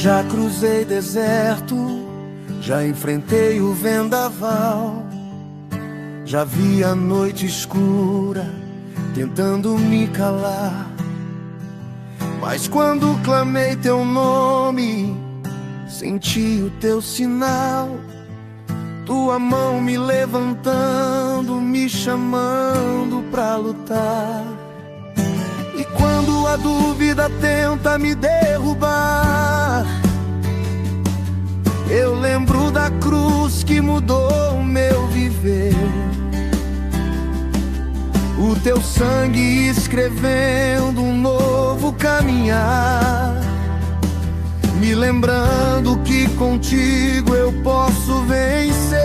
Já cruzei deserto, já enfrentei o vendaval, já vi a noite escura tentando me calar. Mas quando clamei teu nome, senti o teu sinal, tua mão me levantando, me chamando pra lutar. E quando a dúvida tenta me derrubar, eu lembro da cruz que mudou o meu viver, o teu sangue escrevendo um novo caminhar, me lembrando que contigo eu posso vencer.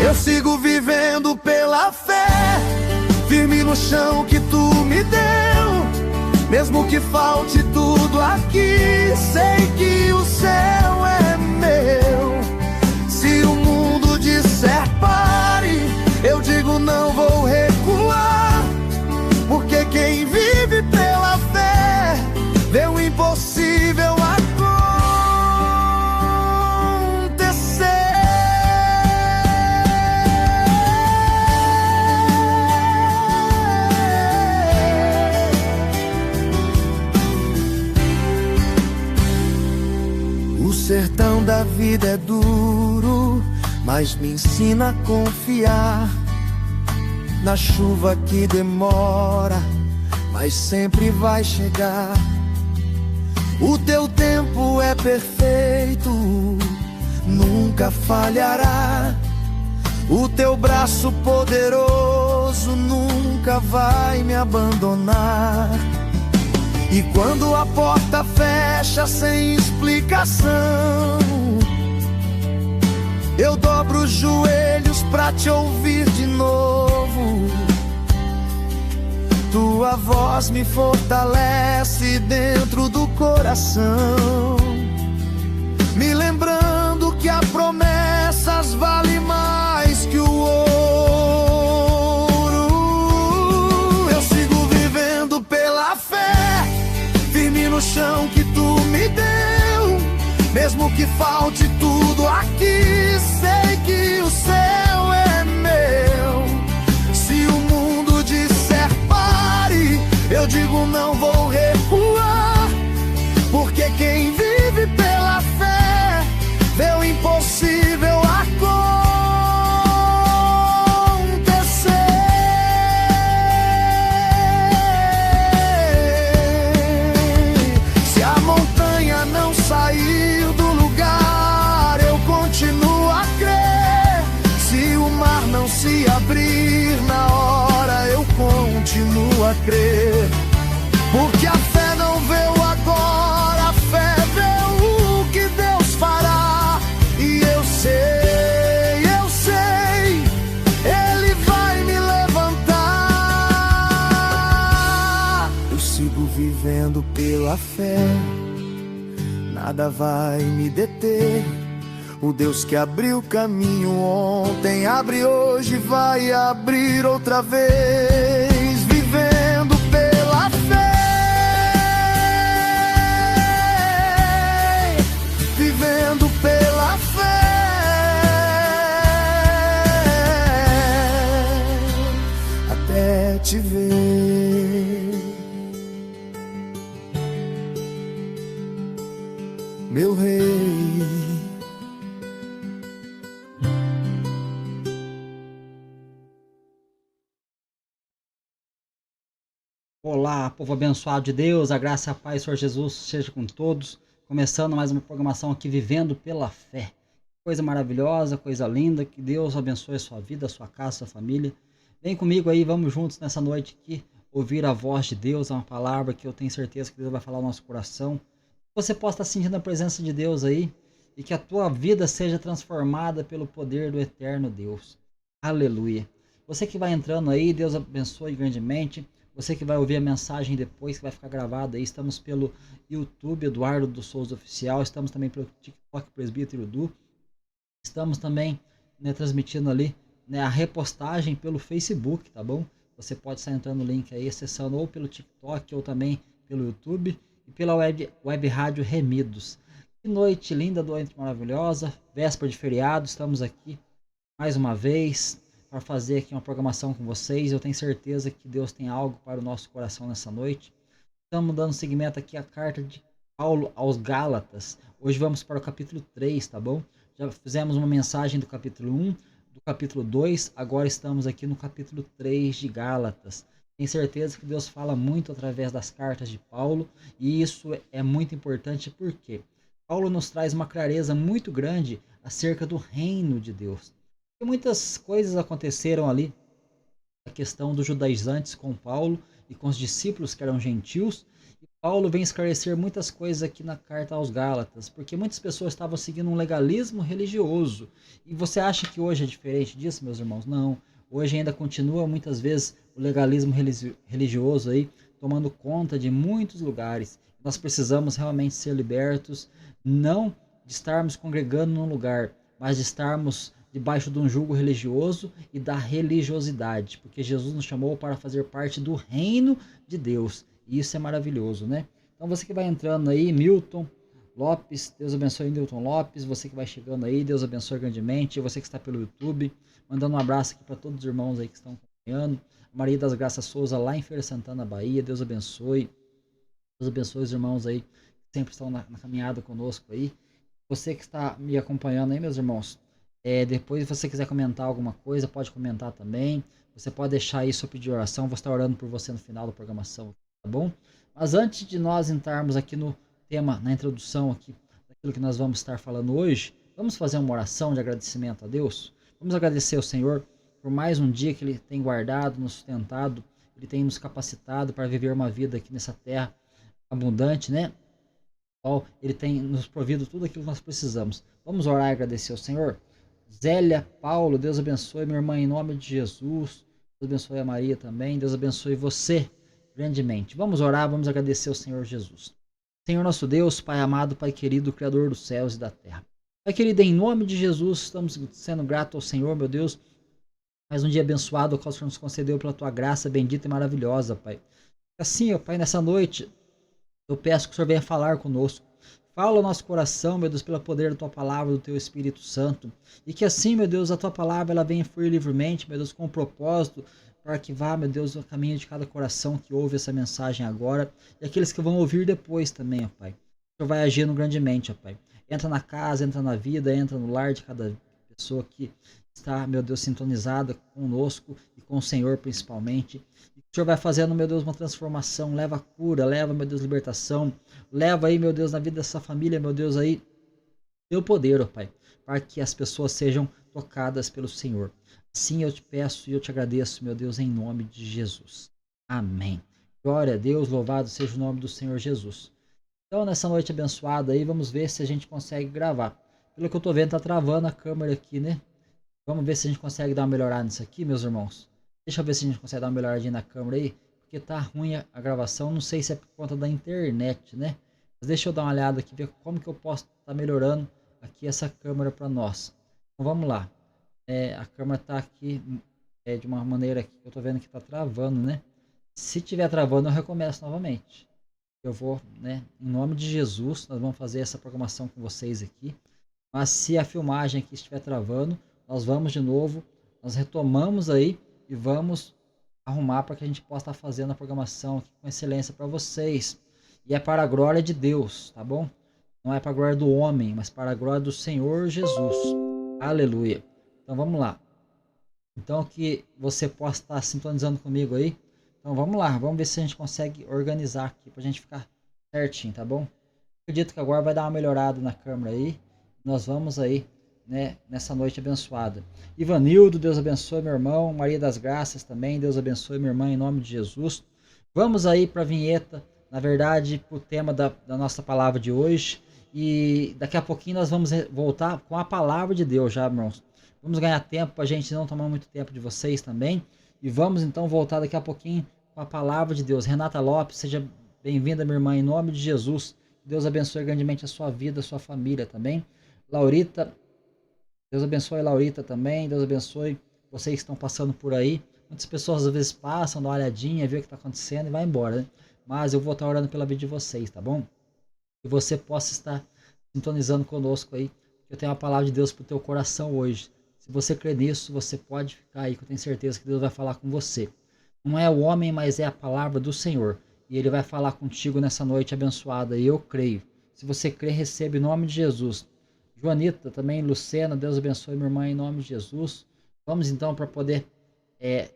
Eu sigo vivendo pela fé, firme no chão que tu me deu. Mesmo que falte tudo aqui, sei que o céu é meu. Se o mundo disser pare, eu digo não vou recuar, porque quem vive pela fé vê o impossível acontecer. O sertão da vida é duro, mas me ensina a confiar na chuva que demora, mas sempre vai chegar. O teu tempo é perfeito, nunca falhará. O teu braço poderoso nunca vai me abandonar. E quando a porta fecha sem explicação, eu dobro os joelhos pra te ouvir de novo. Tua voz me fortalece dentro do coração, me lembrando que há promessas vale mais que o ouro. Eu sigo vivendo pela fé, firme no chão que tu me deu. Mesmo que falte tudo aqui, sei que o céu é meu. Se o mundo disser pare, eu digo não vou recuar, porque quem vive pela fé vê o impossível acontecer. Se a montanha não sair do lugar, eu continuo a crer. Se o mar não se abrir na hora, eu continuo a crer. Porque a fé não vê o agora, a fé vê o que Deus fará. E eu sei, Ele vai me levantar. Eu sigo vivendo pela fé, nada vai me deter. O Deus que abriu caminho ontem, abre hoje, vai abrir outra vez. Vivendo pela fé, vivendo pela fé, até te ver, meu rei. Olá, povo abençoado de Deus, a graça e a paz do Senhor Jesus seja com todos. Começando mais uma programação aqui, Vivendo pela Fé. Coisa maravilhosa, coisa linda, que Deus abençoe a sua vida, a sua casa, a sua família. Vem comigo aí, vamos juntos nessa noite aqui, ouvir a voz de Deus, é uma palavra que eu tenho certeza que Deus vai falar no nosso coração. Você possa estar sentindo a presença de Deus aí, e que a tua vida seja transformada pelo poder do eterno Deus. Aleluia. Você que vai entrando aí, Deus abençoe grandemente. Você que vai ouvir a mensagem depois, que vai ficar gravada aí, estamos pelo YouTube, Eduardo dos Souza Oficial, estamos também pelo TikTok, Presbítero Edu, estamos também, né, transmitindo ali, né, a repostagem pelo Facebook, tá bom? Você pode estar entrando no link aí, acessando ou pelo TikTok ou também pelo YouTube e pela web rádio Remidos. Que noite linda, noite maravilhosa, véspera de feriado, estamos aqui mais uma vez para fazer aqui uma programação com vocês. Eu tenho certeza que Deus tem algo para o nosso coração nessa noite. Estamos dando seguimento aqui à carta de Paulo aos Gálatas. Hoje vamos para o capítulo 3, tá bom? Já fizemos uma mensagem do capítulo 1, do capítulo 2, agora estamos aqui no capítulo 3 de Gálatas. Tenho certeza que Deus fala muito através das cartas de Paulo, e isso é muito importante porque Paulo nos traz uma clareza muito grande acerca do reino de Deus. E muitas coisas aconteceram ali, a questão dos judaizantes com Paulo e com os discípulos que eram gentios. E Paulo vem esclarecer muitas coisas aqui na carta aos Gálatas, porque muitas pessoas estavam seguindo um legalismo religioso. E você acha que hoje é diferente disso, meus irmãos? Não. Hoje ainda continua muitas vezes o legalismo religioso aí tomando conta de muitos lugares. Nós precisamos realmente ser libertos, não de estarmos congregando num lugar, mas de estarmos debaixo de um jugo religioso e da religiosidade, porque Jesus nos chamou para fazer parte do reino de Deus, e isso é maravilhoso, né? Então você que vai entrando aí, Milton Lopes, Deus abençoe Milton Lopes, você que vai chegando aí, Deus abençoe grandemente, você que está pelo YouTube, mandando um abraço aqui para todos os irmãos aí que estão acompanhando, Maria das Graças Souza lá em Feira Santana, Bahia, Deus abençoe os irmãos aí que sempre estão na caminhada conosco aí, você que está me acompanhando aí, meus irmãos, depois, se você quiser comentar alguma coisa, pode comentar também. Você pode deixar aí seu pedido de oração. Vou estar orando por você no final da programação, tá bom? Mas antes de nós entrarmos aqui no tema, na introdução aqui, daquilo que nós vamos estar falando hoje, vamos fazer uma oração de agradecimento a Deus? Vamos agradecer ao Senhor por mais um dia que Ele tem guardado, nos sustentado, Ele tem nos capacitado para viver uma vida aqui nessa terra abundante, né? Ele tem nos provido tudo aquilo que nós precisamos. Vamos orar e agradecer ao Senhor? Zélia, Paulo, Deus abençoe minha irmã em nome de Jesus. Deus abençoe a Maria também. Deus abençoe você grandemente. Vamos orar, vamos agradecer ao Senhor Jesus. Senhor nosso Deus, Pai amado, Pai querido, Criador dos céus e da terra. Pai querido, em nome de Jesus, estamos sendo gratos ao Senhor, meu Deus. Mais um dia abençoado, o qual o Senhor nos concedeu pela tua graça bendita e maravilhosa, Pai. Assim, ó Pai, nessa noite, eu peço que o Senhor venha falar conosco. Fala o nosso coração, meu Deus, pelo poder da Tua Palavra, do Teu Espírito Santo. E que assim, meu Deus, a Tua Palavra ela venha fluir livremente, meu Deus, com um propósito, para que vá, meu Deus, o caminho de cada coração que ouve essa mensagem agora, e aqueles que vão ouvir depois também, ó Pai. O Senhor vai agindo grandemente, ó Pai. Entra na casa, entra na vida, entra no lar de cada pessoa que está, meu Deus, sintonizada conosco e com o Senhor principalmente. E o Senhor vai fazendo, meu Deus, uma transformação, leva cura, leva, meu Deus, libertação, leva aí, meu Deus, na vida dessa família, meu Deus, aí, teu poder, ó Pai, para que as pessoas sejam tocadas pelo Senhor. Assim eu te peço e eu te agradeço, meu Deus, em nome de Jesus. Amém. Glória a Deus, louvado seja o nome do Senhor Jesus. Então, nessa noite abençoada aí, vamos ver se a gente consegue gravar. Pelo que eu tô vendo, tá travando a câmera aqui, né? Vamos ver se a gente consegue dar uma melhorada nisso aqui, meus irmãos. Deixa eu ver se a gente consegue dar uma melhoradinha na câmera aí, porque tá ruim a gravação. Não sei se é por conta da internet, né? Mas deixa eu dar uma olhada aqui, ver como que eu posso estar melhorando aqui essa câmera para nós. Então vamos lá. A câmera tá aqui de uma maneira que eu tô vendo que tá travando, né? Se tiver travando, eu recomeço novamente. Eu vou, né? Em nome de Jesus, nós vamos fazer essa programação com vocês aqui. Mas se a filmagem aqui estiver travando, nós vamos de novo, nós retomamos aí e vamos arrumar para que a gente possa estar fazendo a programação aqui com excelência para vocês. E é para a glória de Deus, tá bom? Não é para a glória do homem, mas para a glória do Senhor Jesus. Aleluia. Então vamos lá. Então que você possa estar sintonizando comigo aí. Então vamos lá, vamos ver se a gente consegue organizar aqui para a gente ficar certinho, tá bom? Acredito que agora vai dar uma melhorada na câmera aí. Nós vamos aí, né, nessa noite abençoada. Ivanildo, Deus abençoe meu irmão. Maria das Graças também, Deus abençoe minha irmã em nome de Jesus. Vamos aí para a vinheta, na verdade, para o tema da nossa palavra de hoje. E daqui a pouquinho nós vamos voltar com a palavra de Deus já, irmãos. Vamos ganhar tempo para a gente não tomar muito tempo de vocês também. E vamos então voltar daqui a pouquinho com a palavra de Deus. Renata Lopes, seja bem-vinda, minha irmã, em nome de Jesus. Deus abençoe grandemente a sua vida, a sua família também. Laurita, Deus abençoe a Laurita também. Deus abençoe vocês que estão passando por aí. Muitas pessoas às vezes passam, dão uma olhadinha, vê o que está acontecendo e vai embora, né? mas eu vou estar orando pela vida de vocês, tá bom? Que você possa estar sintonizando conosco aí. Eu tenho a palavra de Deus para o teu coração hoje. Se você crê nisso, você pode ficar aí, que eu tenho certeza que Deus vai falar com você. Não é o homem, mas é a palavra do Senhor. E Ele vai falar contigo nessa noite abençoada. E eu creio. Se você crê, recebe em nome de Jesus. Joanita, também Lucena, Deus abençoe minha irmã em nome de Jesus. Vamos então para poder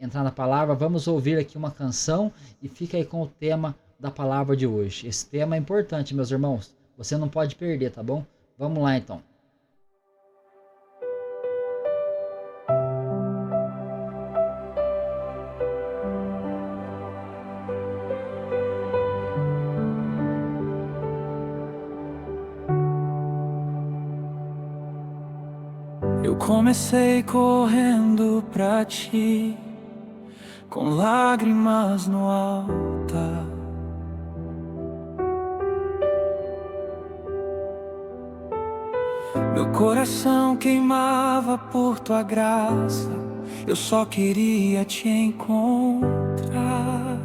entrar na palavra. Vamos ouvir aqui uma canção e fica aí com o tema da palavra de hoje. Esse tema é importante, meus irmãos. Você não pode perder, tá bom? Vamos lá então. Eu comecei correndo pra ti, com lágrimas no altar. Meu coração queimava por tua graça, eu só queria te encontrar.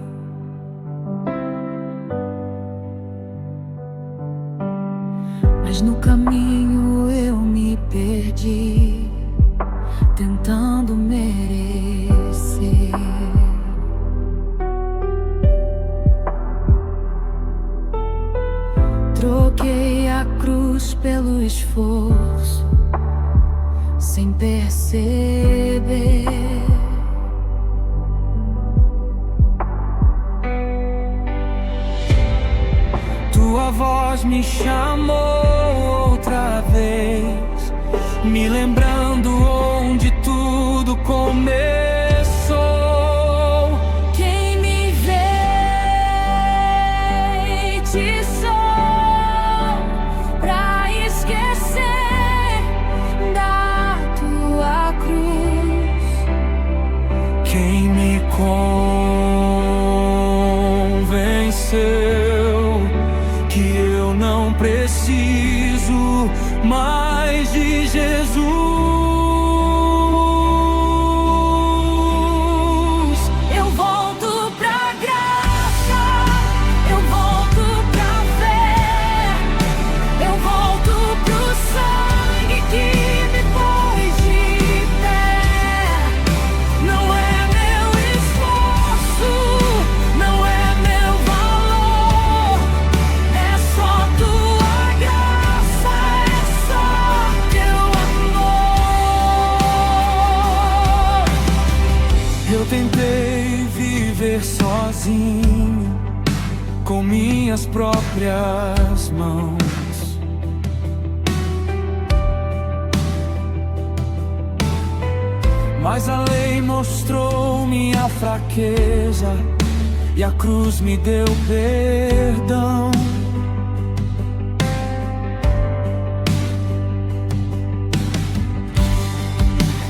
Mas no caminho eu me perdi, tentando merecer. Troquei a cruz pelo esforço, sem perceber. Tua voz me chamou outra vez, me lembrando onde tudo começou. Quem me vê, te sou, pra esquecer da tua cruz. Quem me convenceu que eu não preciso mais de Jesus. Eu volto pra graça, eu volto pra fé, eu volto pro sangue que me pôs de pé. Não é meu esforço, não é meu valor, é só tua graça, é só teu amor. Eu tentei viver sozinho, com minhas próprias mãos. Mas a lei mostrou minha fraqueza e a cruz me deu perdão.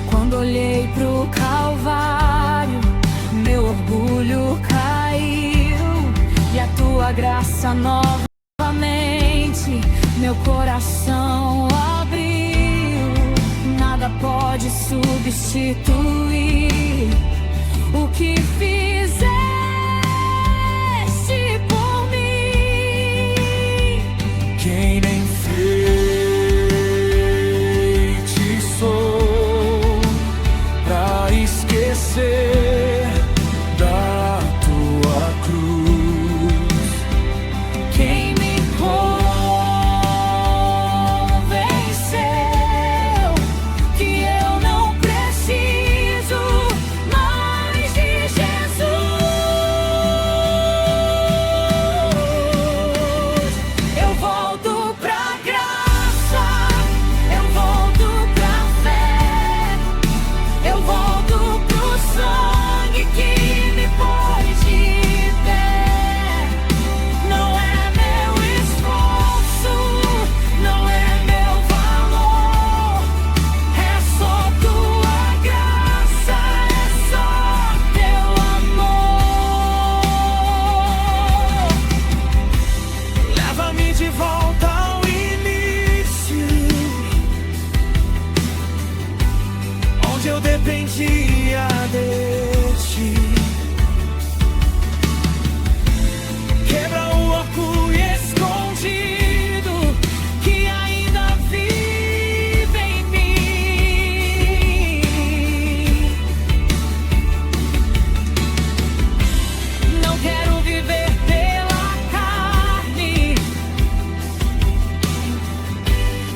Quando olhei pro Calvário, meu orgulho caiu e a tua graça novamente meu coração abriu. Nada pode substituir o que fizeste por mim. Quem nem feitiçou pra esquecer da tua cruz. Quem me convenceu que eu não preciso mais de Jesus.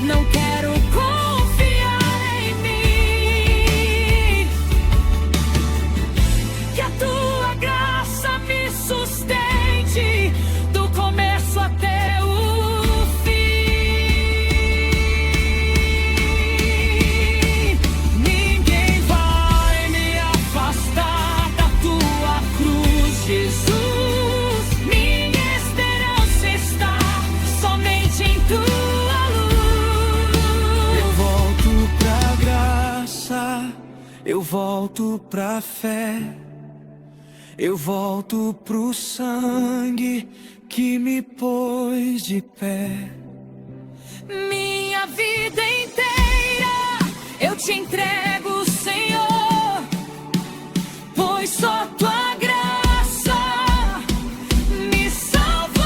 Não quero confiar em mim. Que a tua graça me sustente do começo até o fim. Ninguém vai me afastar da tua cruz, Jesus. Minha esperança está somente em tua luz. Eu volto pra graça, eu volto pra fé. Eu volto pro sangue que me pôs de pé. Minha vida inteira eu te entrego, Senhor, pois só tua graça me salvou.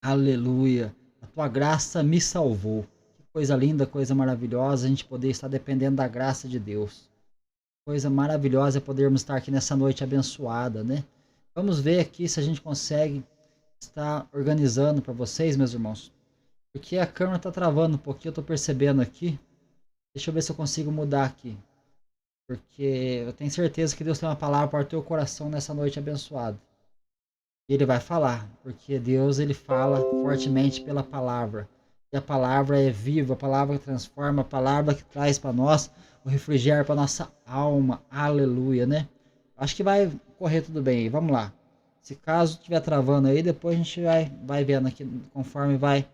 Aleluia. A tua graça me salvou. Que coisa linda, coisa maravilhosa a gente poder estar dependendo da graça de Deus. Coisa maravilhosa é podermos estar aqui nessa noite abençoada, né? Vamos ver aqui se a gente consegue estar organizando para vocês, meus irmãos. Porque a câmera está travando um pouquinho, eu estou percebendo aqui. Deixa eu ver se eu consigo mudar aqui. Porque eu tenho certeza que Deus tem uma palavra para o teu coração nessa noite abençoada. Ele vai falar, porque Deus ele fala fortemente pela palavra. E a palavra é viva, a palavra que transforma, a palavra que traz para nós o refrigério para nossa alma. Aleluia, né? Acho que vai correr tudo bem aí. Vamos lá. Se caso estiver travando aí, depois a gente vai vendo aqui conforme vai,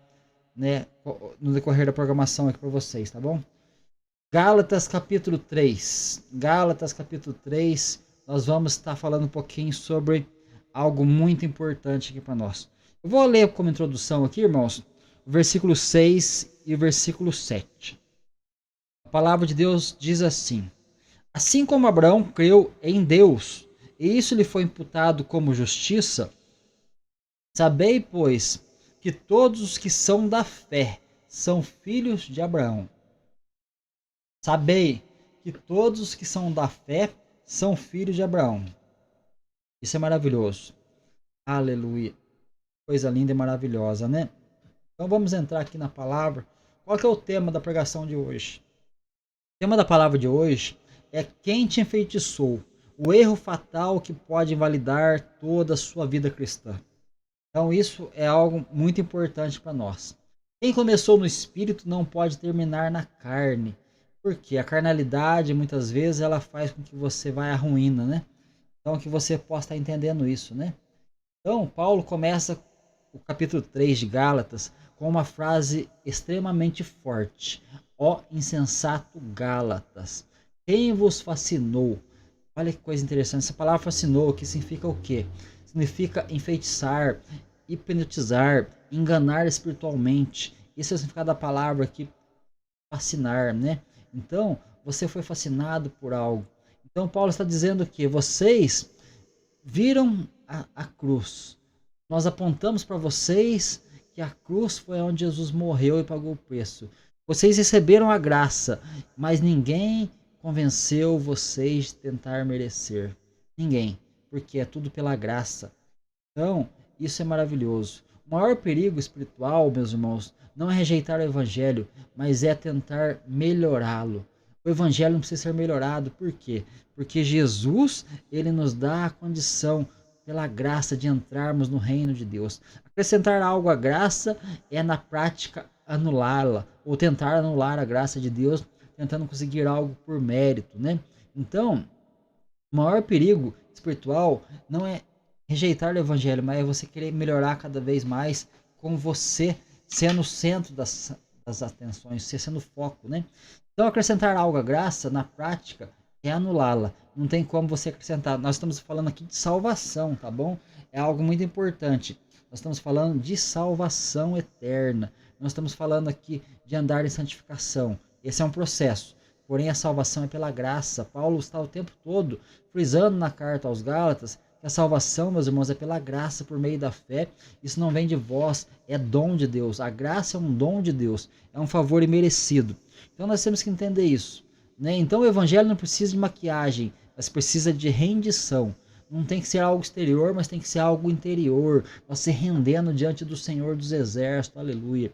né, no decorrer da programação aqui para vocês, tá bom? Gálatas capítulo 3. Gálatas capítulo 3. Nós vamos estar falando um pouquinho sobre algo muito importante aqui para nós. Eu vou ler como introdução aqui, irmãos, o versículo 6 e o versículo 7. A palavra de Deus diz assim: assim como Abraão creu em Deus, e isso lhe foi imputado como justiça, sabei, pois, que todos os que são da fé são filhos de Abraão. Sabei que todos os que são da fé são filhos de Abraão. Isso é maravilhoso. Aleluia. Coisa linda e maravilhosa, né? Então vamos entrar aqui na palavra. Qual que é o tema da pregação de hoje? O tema da palavra de hoje é quem te enfeitiçou. O erro fatal que pode invalidar toda a sua vida cristã. Então isso é algo muito importante para nós. Quem começou no espírito não pode terminar na carne. Porque a carnalidade muitas vezes ela faz com que você vá à ruína, né? Então que você possa estar entendendo isso, né? Então Paulo começa o capítulo 3 de Gálatas com uma frase extremamente forte. Ó insensato Gálatas, quem vos fascinou? Olha que coisa interessante, essa palavra fascinou, que significa o quê? Significa enfeitiçar, hipnotizar, enganar espiritualmente. Esse é o significado da palavra aqui, fascinar, né? Então, você foi fascinado por algo. Então Paulo está dizendo que vocês viram a cruz. Nós apontamos para vocês que a cruz foi onde Jesus morreu e pagou o preço. Vocês receberam a graça, mas ninguém convenceu vocês de tentar merecer. Ninguém, porque é tudo pela graça. Então, isso é maravilhoso. O maior perigo espiritual, meus irmãos, não é rejeitar o evangelho, mas é tentar melhorá-lo. O evangelho não precisa ser melhorado. Por quê? Porque Jesus, ele nos dá a condição, pela graça, de entrarmos no reino de Deus. Acrescentar algo à graça é, na prática, anulá-la, ou tentar anular a graça de Deus, tentando conseguir algo por mérito, né? Então, o maior perigo espiritual não é rejeitar o evangelho, mas é você querer melhorar cada vez mais com você sendo o centro das atenções, você sendo o foco, né? Então, acrescentar algo à graça, na prática, é anulá-la. Não tem como você acrescentar. Nós estamos falando aqui de salvação, tá bom? É algo muito importante. Nós estamos falando de salvação eterna. Nós estamos falando aqui de andar em santificação. Esse é um processo. Porém, a salvação é pela graça. Paulo está o tempo todo frisando na carta aos Gálatas que a salvação, meus irmãos, é pela graça por meio da fé. Isso não vem de vós, é dom de Deus. A graça é um dom de Deus, é um favor imerecido. Então nós temos que entender isso, né? Então o evangelho não precisa de maquiagem, mas precisa de rendição. Não tem que ser algo exterior, mas tem que ser algo interior. Você rendendo diante do Senhor dos Exércitos, aleluia.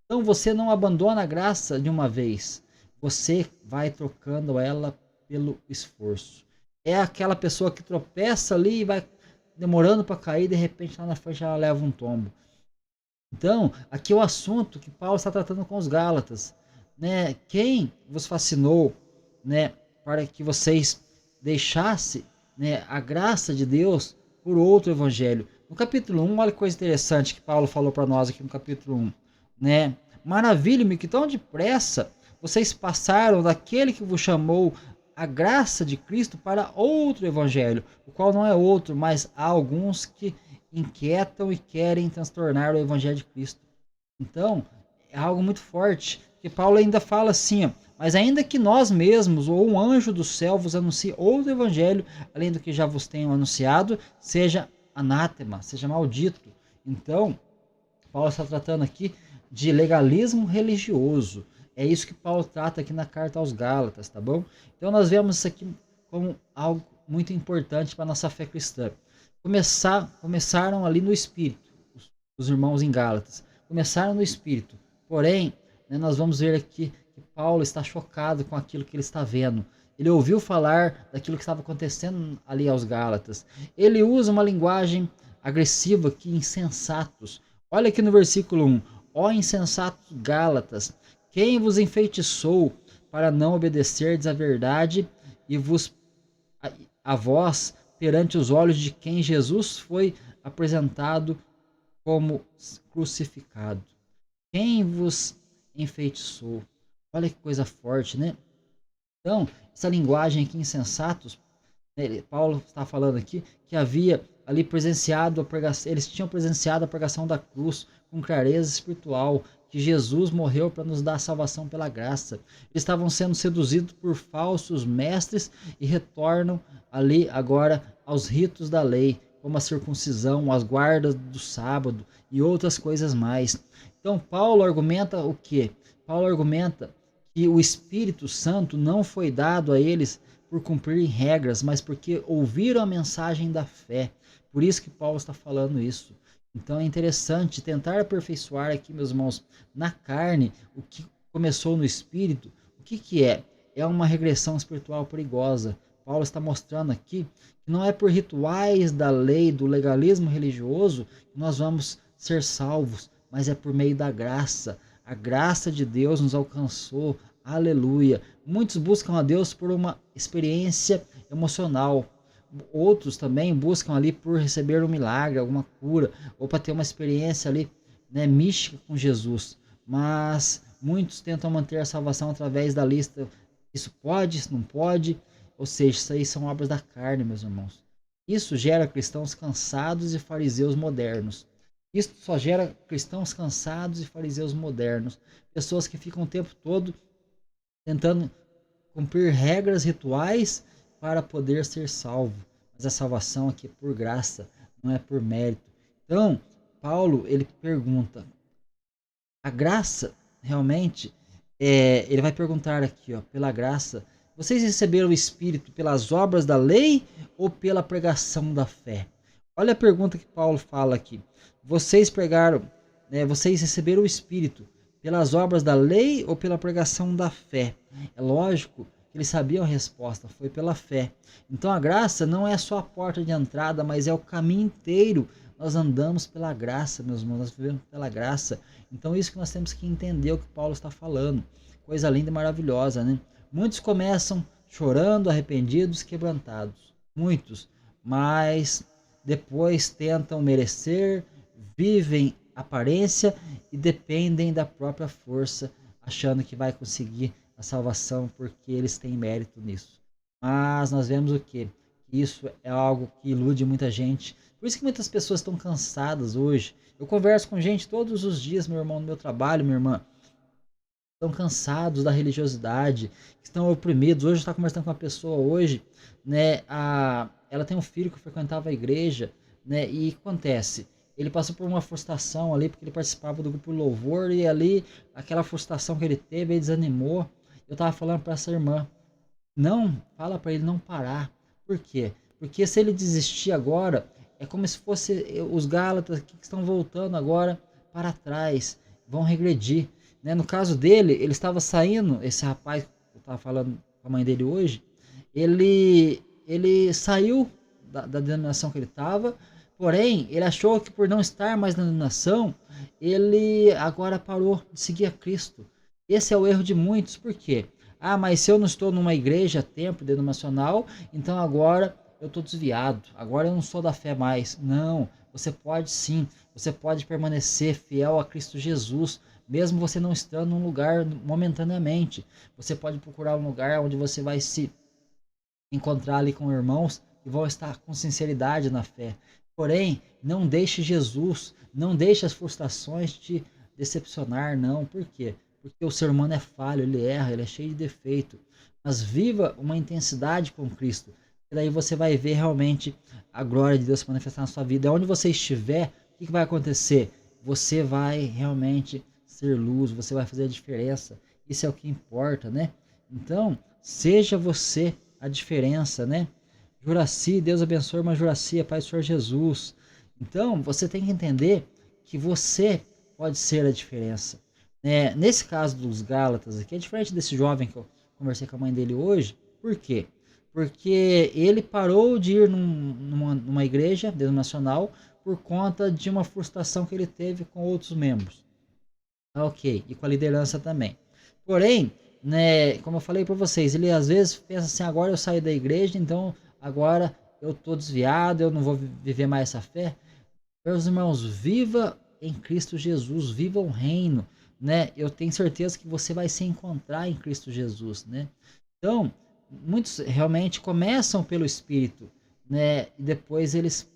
Então você não abandona a graça de uma vez. Você vai trocando ela pelo esforço. É aquela pessoa que tropeça ali e vai demorando para cair, de repente lá na frente ela leva um tombo. Então, aqui é o assunto que Paulo está tratando com os Gálatas, né? Quem vos fascinou, né, para que vocês deixassem, né, a graça de Deus por outro evangelho? No capítulo 1, olha que coisa interessante que Paulo falou para nós aqui no capítulo 1, né? Maravilho-me que tão depressa vocês passaram daquele que vos chamou a graça de Cristo para outro evangelho, o qual não é outro, mas há alguns que inquietam e querem transtornar o evangelho de Cristo. Então, é algo muito forte, que Paulo ainda fala assim, ó, mas ainda que nós mesmos ou um anjo do céu vos anuncie outro evangelho, além do que já vos tenho anunciado, seja anátema, seja maldito. Então, Paulo está tratando aqui de legalismo religioso. É isso que Paulo trata aqui na carta aos Gálatas, tá bom? Então nós vemos isso aqui como algo muito importante para a nossa fé cristã. Começaram ali no Espírito, os irmãos em Gálatas. Começaram no Espírito. Porém, né, nós vamos ver aqui que Paulo está chocado com aquilo que ele está vendo. Ele ouviu falar daquilo que estava acontecendo ali aos Gálatas. Ele usa uma linguagem agressiva aqui, insensatos. Olha aqui no versículo 1. Ó insensatos Gálatas, quem vos enfeitiçou para não obedecerdes à verdade e a vós perante os olhos de quem Jesus foi apresentado como crucificado? Quem vos enfeitiçou? Olha que coisa forte, né? Então, essa linguagem aqui, insensatos, né, Paulo está falando aqui que havia ali presenciado a pregação, eles tinham presenciado a pregação da cruz com clareza espiritual, que Jesus morreu para nos dar a salvação pela graça. Eles estavam sendo seduzidos por falsos mestres e retornam ali agora aos ritos da lei, como a circuncisão, as guardas do sábado e outras coisas mais. Então Paulo argumenta o quê? Paulo argumenta que o Espírito Santo não foi dado a eles por cumprir regras, mas porque ouviram a mensagem da fé. Por isso que Paulo está falando isso. Então é interessante tentar aperfeiçoar aqui, meus irmãos, na carne, o que começou no espírito. O que é? É uma regressão espiritual perigosa. Paulo está mostrando aqui que não é por rituais da lei, do legalismo religioso, que nós vamos ser salvos, mas é por meio da graça. A graça de Deus nos alcançou. Aleluia. Muitos buscam a Deus por uma experiência emocional. Outros também buscam ali por receber um milagre, alguma cura, ou para ter uma experiência ali, né, mística com Jesus. Mas muitos tentam manter a salvação através da lista. Isso pode, isso não pode. Ou seja, isso aí são obras da carne, meus irmãos. Isso gera cristãos cansados e fariseus modernos. Isso só gera cristãos cansados e fariseus modernos. Pessoas que ficam o tempo todo tentando cumprir regras rituais para poder ser salvo. Mas a salvação aqui é por graça, não é por mérito. Então, Paulo, ele pergunta, a graça, realmente, ele vai perguntar aqui, ó, pela graça, vocês receberam o Espírito pelas obras da lei ou pela pregação da fé? Olha a pergunta que Paulo fala aqui. Vocês vocês receberam o Espírito pelas obras da lei ou pela pregação da fé? É lógico que eles sabiam a resposta, foi pela fé. Então a graça não é só a porta de entrada, mas é o caminho inteiro. Nós andamos pela graça, meus irmãos, nós vivemos pela graça. Então isso que nós temos que entender o que Paulo está falando. Coisa linda e maravilhosa, né? Muitos começam chorando, arrependidos, quebrantados. Muitos. Mas depois tentam merecer, vivem aparência e dependem da própria força, achando que vai conseguir a salvação porque eles têm mérito nisso. Mas nós vemos o quê? Que isso é algo que ilude muita gente. Por isso que muitas pessoas estão cansadas hoje. Eu converso com gente todos os dias, meu irmão, no meu trabalho, minha irmã. Estão cansados da religiosidade, estão oprimidos. Hoje eu estava conversando com uma pessoa hoje, né? Ela tem um filho que frequentava a igreja, né? E acontece, ele passou por uma frustração ali, porque ele participava do grupo louvor, e ali, aquela frustração que ele teve, ele desanimou. Eu estava falando para essa irmã, não, fala para ele não parar. Por quê? Porque se ele desistir agora, é como se fosse os Gálatas que estão voltando agora para trás, vão regredir. Né? No caso dele, ele estava saindo, esse rapaz que eu estava falando com a mãe dele hoje, ele saiu da denominação que ele estava, porém, ele achou que por não estar mais na denominação, ele agora parou de seguir a Cristo. Esse é o erro de muitos, por quê? Ah, mas se eu não estou numa igreja, templo, denominacional, então agora eu estou desviado, agora eu não sou da fé mais. Não, você pode sim, você pode permanecer fiel a Cristo Jesus, mesmo você não estando num lugar momentaneamente. Você pode procurar um lugar onde você vai se encontrar ali com irmãos que vão estar com sinceridade na fé. Porém, não deixe Jesus, não deixe as frustrações te decepcionar, não. Por quê? Porque o ser humano é falho, ele erra, ele é cheio de defeito. Mas viva uma intensidade com Cristo. E daí você vai ver realmente a glória de Deus se manifestar na sua vida. Onde você estiver, o que vai acontecer? Você vai realmente ser luz, você vai fazer a diferença. Isso é o que importa, né? Então, seja você a diferença, né? Juraci, Deus abençoe, mas Juraci, Pai do Senhor Jesus. Então, você tem que entender que você pode ser a diferença. Nesse caso dos Gálatas aqui, é diferente desse jovem que eu conversei com a mãe dele hoje. Por quê? Porque ele parou de ir numa igreja denominacional por conta de uma frustração que ele teve com outros membros. Ok, e com a liderança também. Porém, né, como eu falei para vocês, ele às vezes pensa assim, agora eu saí da igreja, então agora eu estou desviado, eu não vou viver mais essa fé. Meus irmãos, viva em Cristo Jesus, viva o reino, né? Eu tenho certeza que você vai se encontrar em Cristo Jesus, né? Então, muitos realmente começam pelo Espírito, né? E depois eles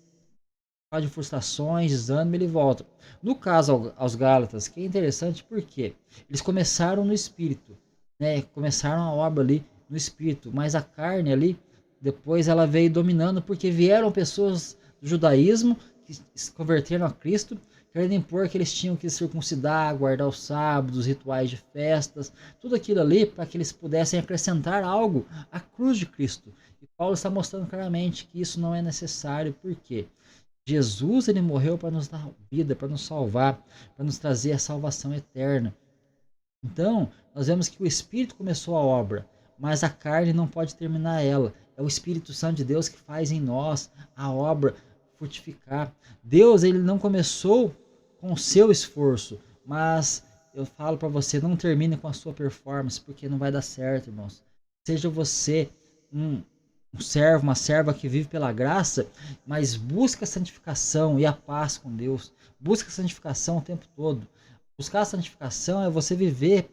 de frustrações, desânimo, ele volta. No caso aos Gálatas, que é interessante porque eles começaram no Espírito, né? Começaram a obra ali no Espírito, mas a carne ali, depois ela veio dominando porque vieram pessoas do judaísmo que se converteram a Cristo, querendo impor que eles tinham que circuncidar, guardar os sábados, os rituais de festas, tudo aquilo ali para que eles pudessem acrescentar algo à cruz de Cristo. E Paulo está mostrando claramente que isso não é necessário, por quê? Jesus, ele morreu para nos dar vida, para nos salvar, para nos trazer a salvação eterna. Então, nós vemos que o Espírito começou a obra, mas a carne não pode terminar ela. É o Espírito Santo de Deus que faz em nós a obra frutificar. Deus, ele não começou com o seu esforço, mas eu falo para você, não termine com a sua performance, porque não vai dar certo, irmãos. Seja você um servo, uma serva que vive pela graça, mas busca a santificação e a paz com Deus. Busca a santificação o tempo todo. Buscar a santificação é você viver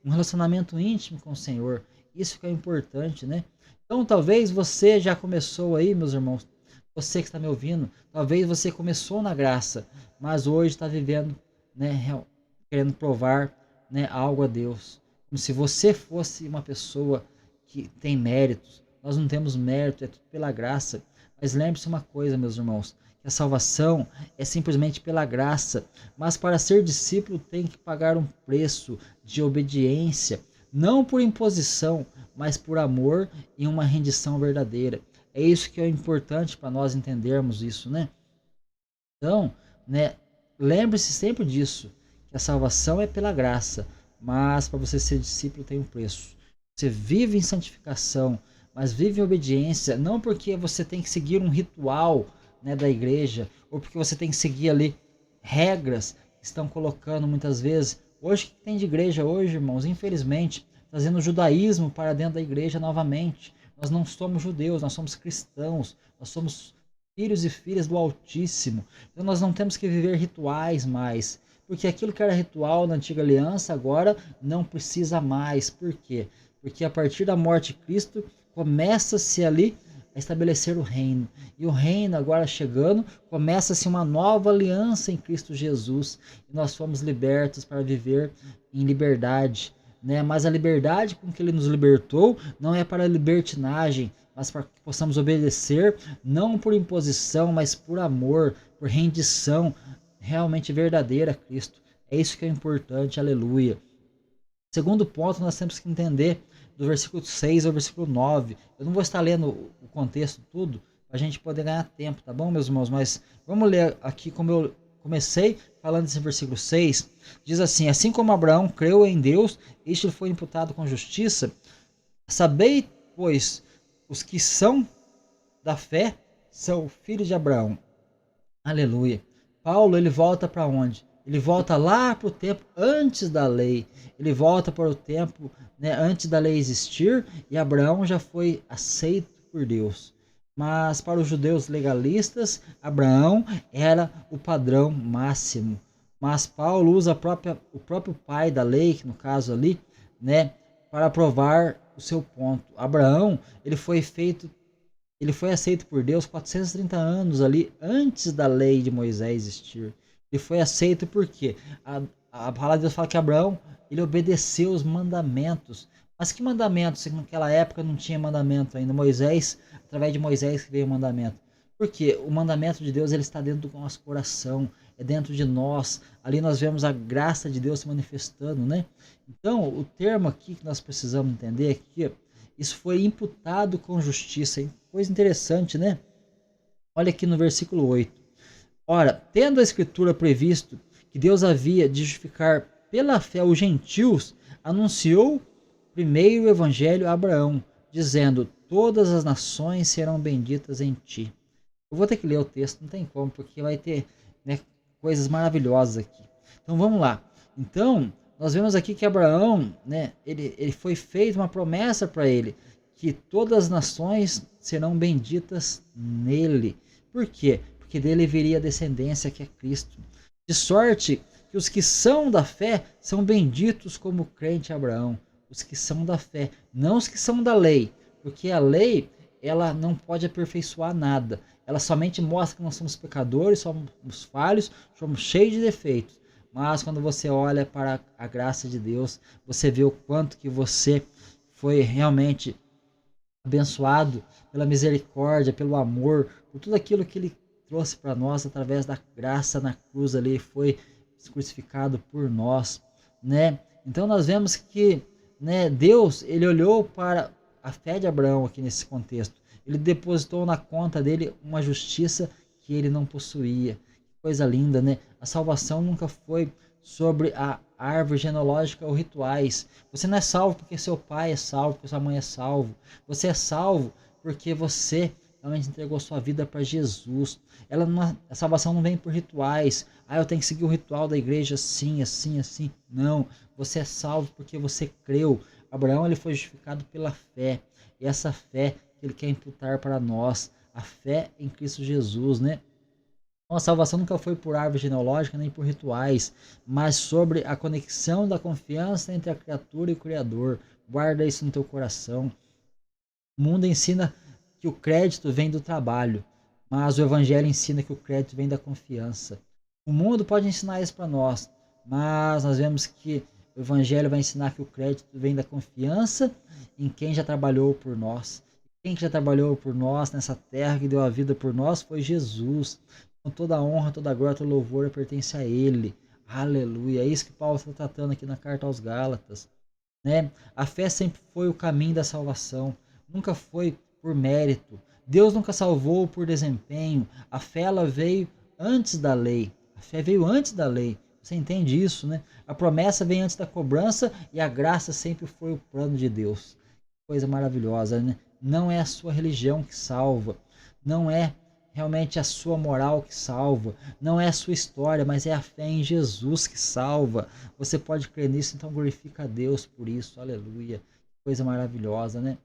um relacionamento íntimo com o Senhor. Isso que é importante, né? Então, talvez você já começou aí, meus irmãos, você que está me ouvindo, talvez você começou na graça, mas hoje está vivendo, né, querendo provar, né, algo a Deus. Como se você fosse uma pessoa que tem méritos. Nós não temos mérito, é tudo pela graça. Mas lembre-se uma coisa, meus irmãos, que a salvação é simplesmente pela graça. Mas para ser discípulo tem que pagar um preço de obediência, não por imposição, mas por amor e uma rendição verdadeira. É isso que é importante para nós entendermos isso, né? Então, né, lembre-se sempre disso, que a salvação é pela graça, mas para você ser discípulo tem um preço. Você vive em santificação, mas vive em obediência, não porque você tem que seguir um ritual, né, da igreja, ou porque você tem que seguir ali regras que estão colocando muitas vezes. Hoje, o que tem de igreja hoje, irmãos? Infelizmente, trazendo o judaísmo para dentro da igreja novamente. Nós não somos judeus, nós somos cristãos, nós somos filhos e filhas do Altíssimo. Então nós não temos que viver rituais mais, porque aquilo que era ritual na antiga aliança agora não precisa mais. Por quê? Porque a partir da morte de Cristo começa-se ali a estabelecer o reino. E o reino agora chegando, começa-se uma nova aliança em Cristo Jesus. E nós fomos libertos para viver em liberdade. Né? Mas a liberdade com que ele nos libertou não é para libertinagem, mas para que possamos obedecer, não por imposição, mas por amor, por rendição realmente verdadeira a Cristo. É isso que é importante, aleluia. Segundo ponto, nós temos que entender do versículo 6 ao versículo 9. Eu não vou estar lendo o contexto tudo, para a gente poder ganhar tempo, tá bom, meus irmãos? Mas vamos ler aqui como eu comecei falando desse versículo 6. Diz assim como Abraão creu em Deus, este foi imputado com justiça. Sabei, pois, os que são da fé são filhos de Abraão. Aleluia. Paulo, ele volta para onde? Ele volta lá para o tempo antes da lei. Ele volta para o tempo, né, antes da lei existir, e Abraão já foi aceito por Deus. Mas para os judeus legalistas, Abraão era o padrão máximo. Mas Paulo usa o próprio pai da lei, que no caso ali, né, para provar o seu ponto. Abraão, ele foi aceito por Deus 430 anos ali antes da lei de Moisés existir. Ele foi aceito porque a palavra de Deus fala que Abraão, ele obedeceu os mandamentos. Mas que mandamentos? Naquela época não tinha mandamento ainda. Através de Moisés que veio o mandamento. Porque o mandamento de Deus, ele está dentro do nosso coração, é dentro de nós. Ali nós vemos a graça de Deus se manifestando, né? Então, o termo aqui que nós precisamos entender é que isso foi imputado com justiça. Coisa interessante, né? Olha aqui no versículo 8. Ora, tendo a Escritura previsto que Deus havia de justificar pela fé os gentios, anunciou primeiro o evangelho a Abraão, dizendo: todas as nações serão benditas em ti. Eu vou ter que ler o texto, não tem como, porque vai ter, né, coisas maravilhosas aqui. Então vamos lá. Então, nós vemos aqui que Abraão, né, ele foi feita uma promessa para ele, que todas as nações serão benditas nele. Por quê? Porque dele viria a descendência, que é Cristo. De sorte que os que são da fé são benditos como o crente Abraão. Os que são da fé, não os que são da lei. Porque a lei, ela não pode aperfeiçoar nada. Ela somente mostra que nós somos pecadores, somos falhos, somos cheios de defeitos. Mas quando você olha para a graça de Deus, você vê o quanto que você foi realmente abençoado pela misericórdia, pelo amor, por tudo aquilo que ele trouxe para nós através da graça na cruz ali, foi crucificado por nós, né? Então nós vemos que, né, Deus, ele olhou para a fé de Abraão aqui nesse contexto. Ele depositou na conta dele uma justiça que ele não possuía. Que coisa linda, né? A salvação nunca foi sobre a árvore genealógica ou rituais. Você não é salvo porque seu pai é salvo, porque sua mãe é salvo. Você é salvo porque você realmente entregou sua vida para Jesus. A salvação não vem por rituais. Eu tenho que seguir o ritual da igreja assim, assim, assim. Não, você é salvo porque você creu. Abraão, ele foi justificado pela fé. E essa fé que ele quer imputar para nós, a fé em Cristo Jesus, né? Então, a salvação nunca foi por árvore genealógica nem por rituais, mas sobre a conexão da confiança entre a criatura e o Criador. Guarda isso no teu coração. O mundo ensina que o crédito vem do trabalho, mas o evangelho ensina que o crédito vem da confiança. O mundo pode ensinar isso para nós, mas nós vemos que o evangelho vai ensinar que o crédito vem da confiança em quem já trabalhou por nós. Quem já trabalhou por nós nessa terra, que deu a vida por nós, foi Jesus. Então toda a honra, toda a glória, todo louvor pertence a Ele. Aleluia. É isso que Paulo está tratando aqui na carta aos Gálatas, né? A fé sempre foi o caminho da salvação. Nunca foi por mérito. Deus nunca salvou por desempenho. A fé, ela veio antes da lei. A fé veio antes da lei. Você entende isso, né? A promessa vem antes da cobrança e a graça sempre foi o plano de Deus. Coisa maravilhosa, né? Não é a sua religião que salva. Não é realmente a sua moral que salva. Não é a sua história, mas é a fé em Jesus que salva. Você pode crer nisso, então glorifica a Deus por isso. Aleluia. Coisa maravilhosa, né?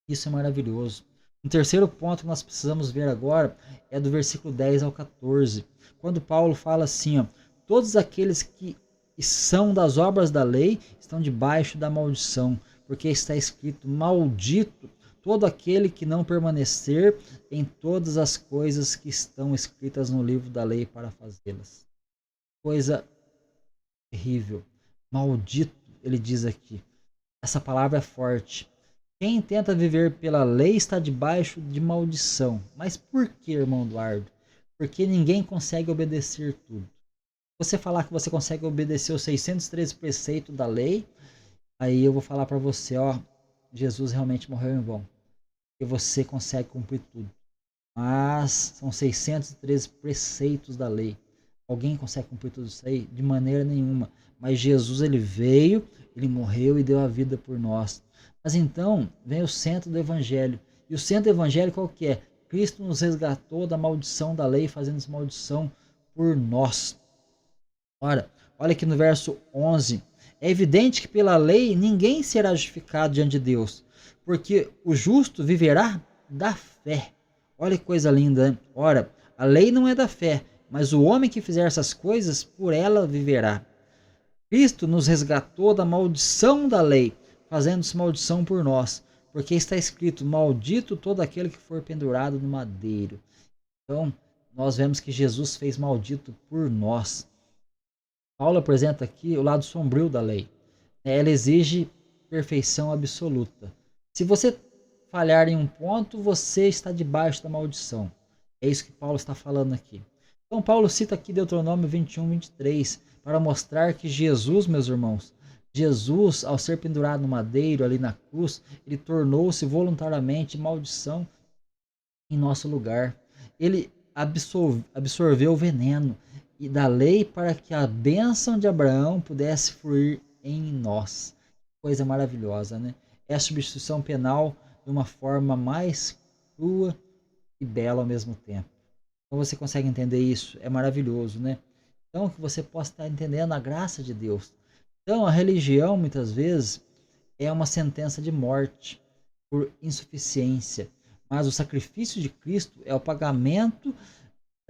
Isso é maravilhoso. Um terceiro ponto que nós precisamos ver agora é do versículo 10 ao 14, quando Paulo fala assim, ó, todos aqueles que são das obras da lei estão debaixo da maldição, porque está escrito, maldito todo aquele que não permanecer em todas as coisas que estão escritas no livro da lei para fazê-las. Coisa terrível. Maldito, ele diz aqui. Essa palavra é forte. Quem tenta viver pela lei está debaixo de maldição. Mas por que, irmão Eduardo? Porque ninguém consegue obedecer tudo. Você falar que você consegue obedecer os 613 preceitos da lei, aí eu vou falar para você, ó, Jesus realmente morreu em vão. E você consegue cumprir tudo. Mas são 613 preceitos da lei. Alguém consegue cumprir tudo isso aí? De maneira nenhuma. Mas Jesus, ele veio, ele morreu e deu a vida por nós. Mas então, vem o centro do evangelho. E o centro do evangelho qual que é? Cristo nos resgatou da maldição da lei, fazendo maldição por nós. Ora, olha aqui no verso 11. É evidente que pela lei ninguém será justificado diante de Deus, porque o justo viverá da fé. Olha que coisa linda, né? Ora, a lei não é da fé, mas o homem que fizer essas coisas, por ela viverá. Cristo nos resgatou da maldição da lei, fazendo-se maldição por nós, porque está escrito, maldito todo aquele que for pendurado no madeiro. Então, nós vemos que Jesus fez maldito por nós. Paulo apresenta aqui o lado sombrio da lei. Ela exige perfeição absoluta. Se você falhar em um ponto, você está debaixo da maldição. É isso que Paulo está falando aqui. Então Paulo cita aqui Deuteronômio 21, 23, para mostrar que Jesus, meus irmãos, Jesus, ao ser pendurado no madeiro, ali na cruz, ele tornou-se voluntariamente maldição em nosso lugar. Ele absorveu o veneno e da lei para que a bênção de Abraão pudesse fluir em nós. Coisa maravilhosa, né? É a substituição penal de uma forma mais crua e bela ao mesmo tempo. Então você consegue entender isso? É maravilhoso, né? Então que você possa estar entendendo a graça de Deus. Então a religião muitas vezes é uma sentença de morte por insuficiência, mas o sacrifício de Cristo é o pagamento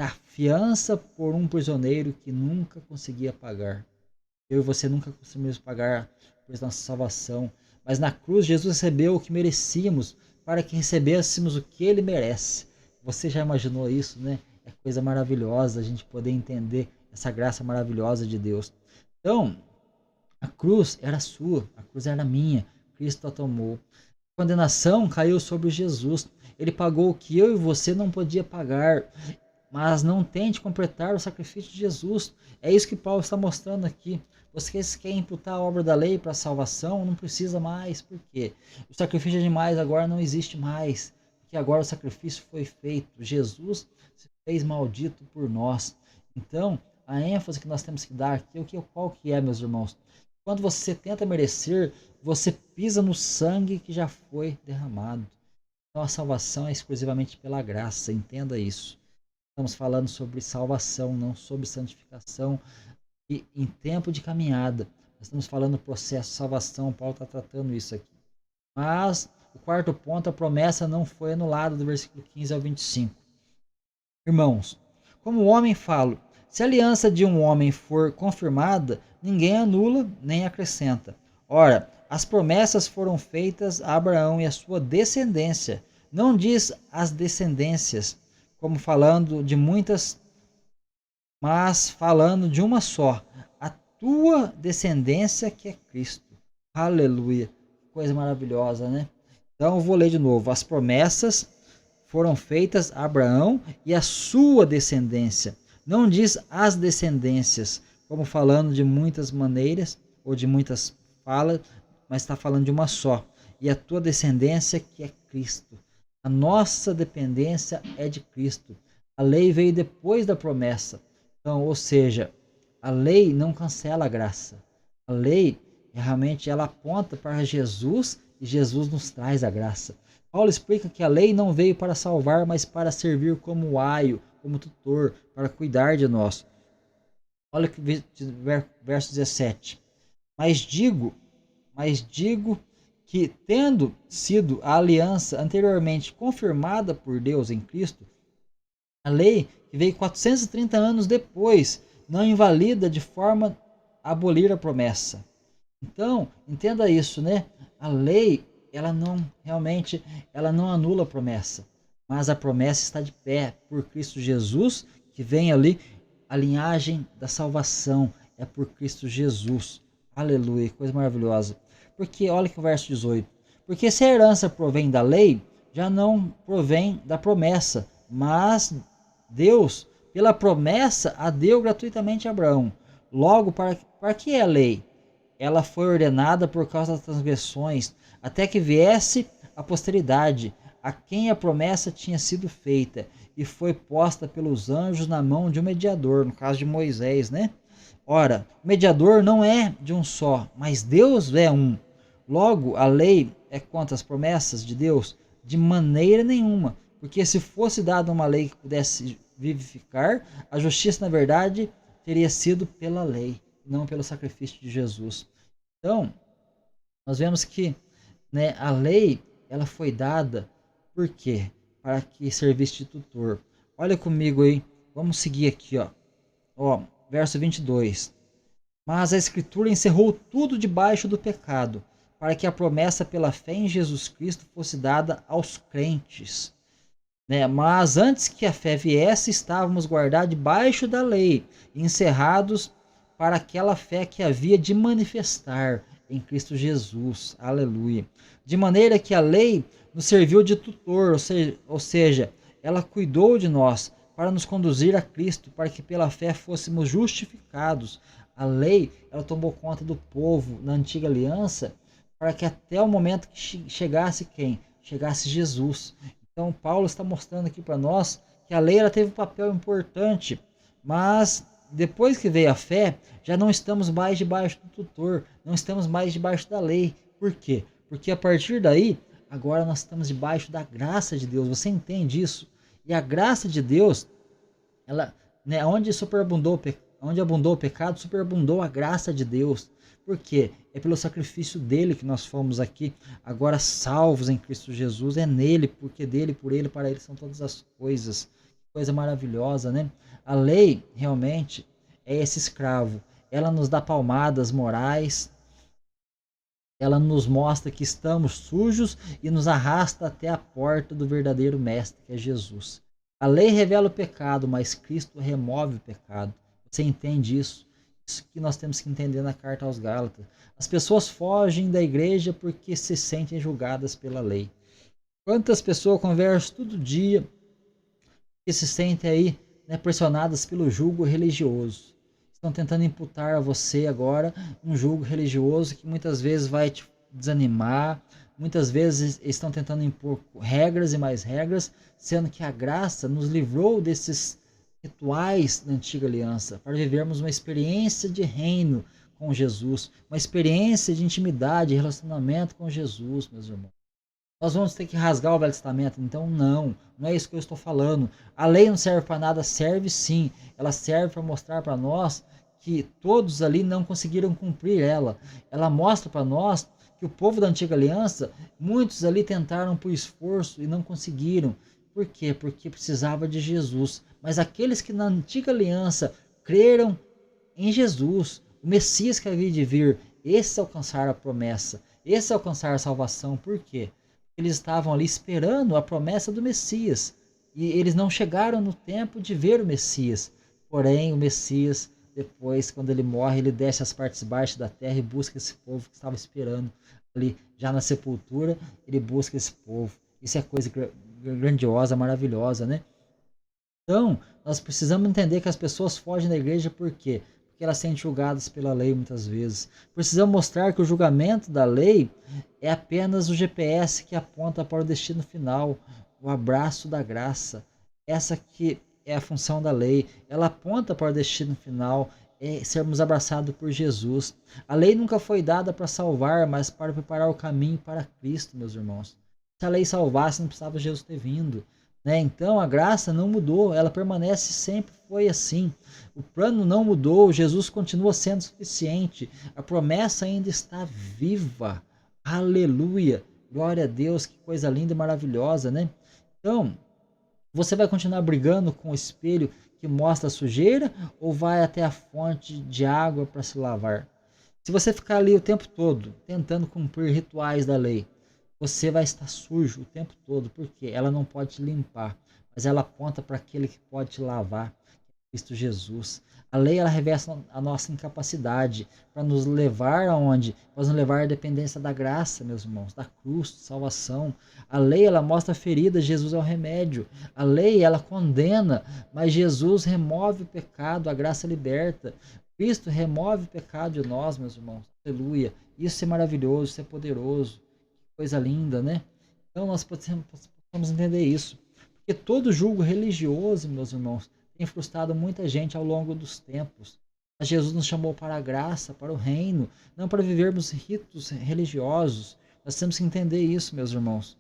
da fiança por um prisioneiro que nunca conseguia pagar. Eu e você nunca conseguimos pagar por nossa salvação, mas na cruz Jesus recebeu o que merecíamos para que recebêssemos o que ele merece. Você já imaginou isso, né? É coisa maravilhosa a gente poder entender essa graça maravilhosa de Deus. Então, a cruz era sua, a cruz era minha, Cristo a tomou. A condenação caiu sobre Jesus. Ele pagou o que eu e você não podia pagar. Mas não tente completar o sacrifício de Jesus. É isso que Paulo está mostrando aqui. Você quer imputar a obra da lei para a salvação? Não precisa mais. Por quê? O sacrifício de animais agora não existe mais. Porque agora o sacrifício foi feito. Jesus se fez maldito por nós. Então, a ênfase que nós temos que dar aqui, qual que é, meus irmãos? Quando você tenta merecer, você pisa no sangue que já foi derramado. Então a salvação é exclusivamente pela graça. Entenda isso. Estamos falando sobre salvação, não sobre santificação e em tempo de caminhada. Nós estamos falando do processo de salvação, Paulo está tratando isso aqui. Mas o quarto ponto, a promessa não foi anulada do versículo 15 ao 25. Irmãos, como o homem falo, se a aliança de um homem for confirmada, ninguém anula nem acrescenta. Ora, as promessas foram feitas a Abraão e a sua descendência. Não diz as descendências, como falando de muitas, mas falando de uma só, a tua descendência que é Cristo. Aleluia, coisa maravilhosa, né? Então eu vou ler de novo. As promessas foram feitas a Abraão e a sua descendência. Não diz as descendências, como falando de muitas maneiras ou de muitas falas, mas está falando de uma só. E a tua descendência que é Cristo. A nossa dependência é de Cristo. A lei veio depois da promessa. Então, ou seja, a lei não cancela a graça. A lei realmente ela aponta para Jesus e Jesus nos traz a graça. Paulo explica que a lei não veio para salvar, mas para servir como aio, como tutor, para cuidar de nós. Olha que verso 17. Mas digo que, tendo sido a aliança anteriormente confirmada por Deus em Cristo, a lei, que veio 430 anos depois, não invalida de forma a abolir a promessa. Então, entenda isso, né? A lei, ela não anula a promessa, mas a promessa está de pé por Cristo Jesus, que vem ali, a linhagem da salvação é por Cristo Jesus. Aleluia, coisa maravilhosa. Porque, olha que o verso 18. Porque se a herança provém da lei, já não provém da promessa, mas Deus, pela promessa, a deu gratuitamente a Abraão. Logo, para que é a lei? Ela foi ordenada por causa das transgressões, até que viesse a posteridade, a quem a promessa tinha sido feita, e foi posta pelos anjos na mão de um mediador, no caso de Moisés, né? Ora, o mediador não é de um só, mas Deus é um. Logo, a lei é contra as promessas de Deus? De maneira nenhuma, porque se fosse dada uma lei que pudesse vivificar, a justiça, na verdade, teria sido pela lei, não pelo sacrifício de Jesus. Então, nós vemos que, né, a lei, ela foi dada por quê? Para que servisse de tutor. Olha comigo aí, vamos seguir aqui, ó, verso 22. Mas a Escritura encerrou tudo debaixo do pecado, para que a promessa pela fé em Jesus Cristo fosse dada aos crentes. Né? Mas antes que a fé viesse, estávamos guardados debaixo da lei, encerrados para aquela fé que havia de manifestar em Cristo Jesus. Aleluia. De maneira que a lei nos serviu de tutor, ou seja, ela cuidou de nós para nos conduzir a Cristo, para que pela fé fôssemos justificados. A lei, ela tomou conta do povo na antiga aliança, para que até o momento que chegasse quem? Chegasse Jesus. Então Paulo está mostrando aqui para nós que a lei ela teve um papel importante, mas depois que veio a fé, já não estamos mais debaixo do tutor, não estamos mais debaixo da lei. Por quê? Porque a partir daí, agora nós estamos debaixo da graça de Deus. Você entende isso? E a graça de Deus, ela, né, onde abundou o pecado, superabundou a graça de Deus. Por quê? É pelo sacrifício dele que nós fomos aqui, agora salvos em Cristo Jesus. É nele, porque dele, por ele, para ele são todas as coisas. Coisa maravilhosa, né? A lei, realmente, é esse escravo. Ela nos dá palmadas morais, ela nos mostra que estamos sujos e nos arrasta até a porta do verdadeiro mestre, que é Jesus. A lei revela o pecado, mas Cristo remove o pecado. Você entende isso? Isso que nós temos que entender na carta aos Gálatas. As pessoas fogem da igreja porque se sentem julgadas pela lei. Quantas pessoas eu converso todo dia que se sentem aí, né, pressionadas pelo julgo religioso. Estão tentando imputar a você agora um julgo religioso que muitas vezes vai te desanimar, muitas vezes estão tentando impor regras e mais regras, sendo que a graça nos livrou desses rituais da antiga aliança, para vivermos uma experiência de reino com Jesus, uma experiência de intimidade e relacionamento com Jesus, meus irmãos. Nós vamos ter que rasgar o Velho Testamento? Então não é isso que eu estou falando. A lei não serve para nada, serve sim. Ela serve para mostrar para nós que todos ali não conseguiram cumprir ela. Ela mostra para nós que o povo da antiga aliança, muitos ali tentaram por esforço e não conseguiram. Por quê? Porque precisava de Jesus. Mas aqueles que na antiga aliança creram em Jesus, o Messias que havia de vir, esses alcançaram a promessa, esses alcançaram a salvação. Por quê? Eles estavam ali esperando a promessa do Messias. E eles não chegaram no tempo de ver o Messias. Porém, o Messias, depois, quando ele morre, ele desce as partes baixas da terra e busca esse povo que estava esperando ali, já na sepultura, ele busca esse povo. Isso é coisa grandiosa, maravilhosa, né? Então, nós precisamos entender que as pessoas fogem da igreja por quê? Porque elas são julgadas pela lei muitas vezes. Precisamos mostrar que o julgamento da lei é apenas o GPS que aponta para o destino final, o abraço da graça. Essa que é a função da lei. Ela aponta para o destino final, é sermos abraçados por Jesus. A lei nunca foi dada para salvar, mas para preparar o caminho para Cristo, meus irmãos. Se a lei salvasse, não precisava Jesus ter vindo. Né? Então a graça não mudou, ela permanece, sempre foi assim. O plano não mudou, Jesus continua sendo suficiente, a promessa ainda está viva. Aleluia! Glória a Deus, que coisa linda e maravilhosa, né? Então, você vai continuar brigando com o espelho que mostra a sujeira ou vai até a fonte de água para se lavar? Se você ficar ali o tempo todo tentando cumprir rituais da lei, você vai estar sujo o tempo todo, porque ela não pode te limpar, mas ela aponta para aquele que pode te lavar, Cristo Jesus. A lei ela revela a nossa incapacidade para nos levar aonde? Para nos levar à dependência da graça, meus irmãos, da cruz, salvação. A lei ela mostra feridas, Jesus é o remédio. A lei ela condena, mas Jesus remove o pecado, a graça liberta. Cristo remove o pecado de nós, meus irmãos. Aleluia. Isso é maravilhoso, isso é poderoso. Coisa linda, né? Então nós podemos entender isso. Porque todo julgo religioso, meus irmãos, tem frustrado muita gente ao longo dos tempos. Mas Jesus nos chamou para a graça, para o reino, não para vivermos ritos religiosos. Nós temos que entender isso, meus irmãos.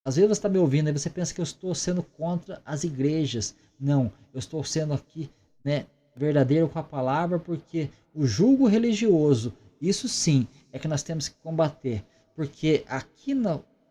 Às vezes você está me ouvindo e você pensa que eu estou sendo contra as igrejas. Não, eu estou sendo aqui, né, verdadeiro com a palavra, porque o julgo religioso, isso sim, é que nós temos que combater. Porque aqui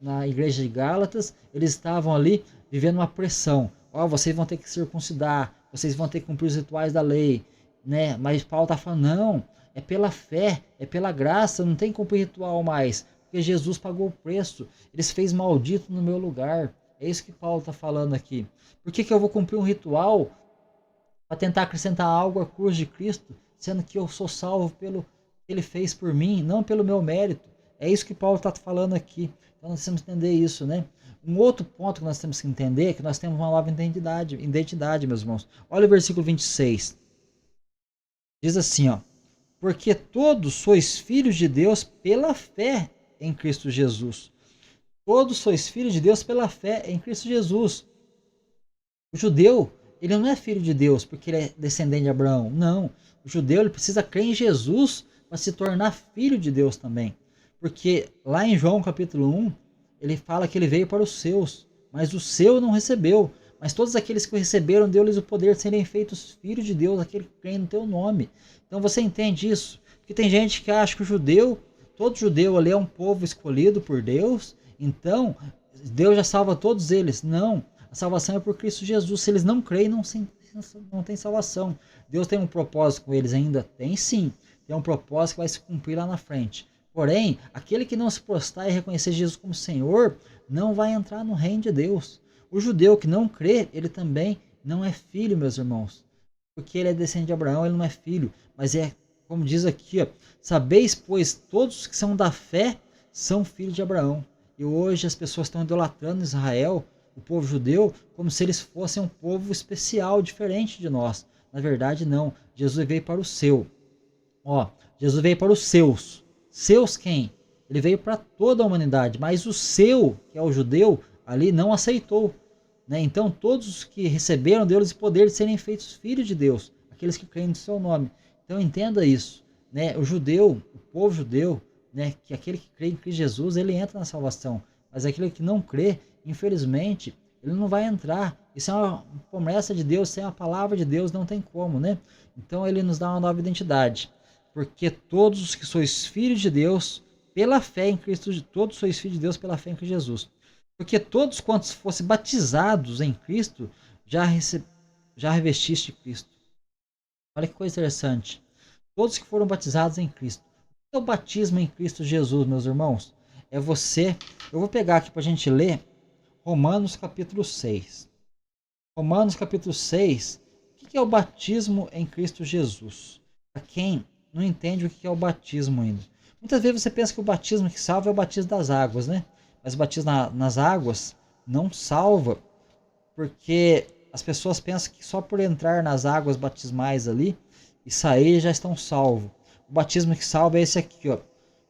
na igreja de Gálatas, eles estavam ali vivendo uma pressão. Vocês vão ter que circuncidar, vocês vão ter que cumprir os rituais da lei, né? Mas Paulo está falando, não, é pela fé, é pela graça, não tem que cumprir ritual mais, porque Jesus pagou o preço, ele se fez maldito no meu lugar. É isso que Paulo está falando aqui. Por que eu vou cumprir um ritual para tentar acrescentar algo à cruz de Cristo, sendo que eu sou salvo pelo que ele fez por mim, não pelo meu mérito? É isso que Paulo está falando aqui. Então nós temos que entender isso, né? Um outro ponto que nós temos que entender é que nós temos uma nova identidade, meus irmãos. Olha o versículo 26. Diz assim, ó: porque todos sois filhos de Deus pela fé em Cristo Jesus. Todos sois filhos de Deus pela fé em Cristo Jesus. O judeu, ele não é filho de Deus porque ele é descendente de Abraão. Não. O judeu, ele precisa crer em Jesus para se tornar filho de Deus também. Porque lá em João capítulo 1, ele fala que ele veio para os seus, mas o seu não recebeu. Mas todos aqueles que o receberam, deu-lhes o poder de serem feitos filhos de Deus, aquele que crê no teu nome. Então você entende isso? Porque tem gente que acha que o judeu, todo judeu ali é um povo escolhido por Deus, então Deus já salva todos eles. Não, a salvação é por Cristo Jesus. Se eles não creem, não tem salvação. Deus tem um propósito com eles ainda? Tem sim. Tem um propósito que vai se cumprir lá na frente. Porém, aquele que não se prostrar e reconhecer Jesus como Senhor, não vai entrar no reino de Deus. O judeu que não crê, ele também não é filho, meus irmãos. Porque ele é descendente de Abraão, ele não é filho. Mas é, como diz aqui, ó, sabeis, pois, todos que são da fé, são filhos de Abraão. E hoje as pessoas estão idolatrando Israel, o povo judeu, como se eles fossem um povo especial, diferente de nós. Na verdade, não. Jesus veio para o seu. Jesus veio para os seus. Seus quem? Ele veio para toda a humanidade, mas o seu, que é o judeu, ali não aceitou. Né? Então todos os que receberam deu-lhes o poder de serem feitos filhos de Deus, aqueles que creem no seu nome. Então entenda isso. Né? O judeu, o povo judeu, né? Que aquele que crê em Cristo Jesus, ele entra na salvação. Mas aquele que não crê, infelizmente, ele não vai entrar. Isso é uma promessa de Deus, sem a palavra de Deus não tem como. Né? Então ele nos dá uma nova identidade. Porque todos os que sois filhos de Deus, pela fé em Cristo, todos sois filhos de Deus pela fé em Cristo Jesus. Porque todos quantos fossem batizados em Cristo, já revestiste Cristo. Olha que coisa interessante. Todos que foram batizados em Cristo. O que é o batismo em Cristo Jesus, meus irmãos? É você... Eu vou pegar aqui para a gente ler Romanos capítulo 6. Romanos capítulo 6. O que é o batismo em Cristo Jesus? Para quem não entende o que é o batismo ainda. Muitas vezes você pensa que o batismo que salva é o batismo das águas, né? Mas o batismo nas águas não salva, porque as pessoas pensam que só por entrar nas águas batismais ali e sair já estão salvos. O batismo que salva é esse aqui, ó.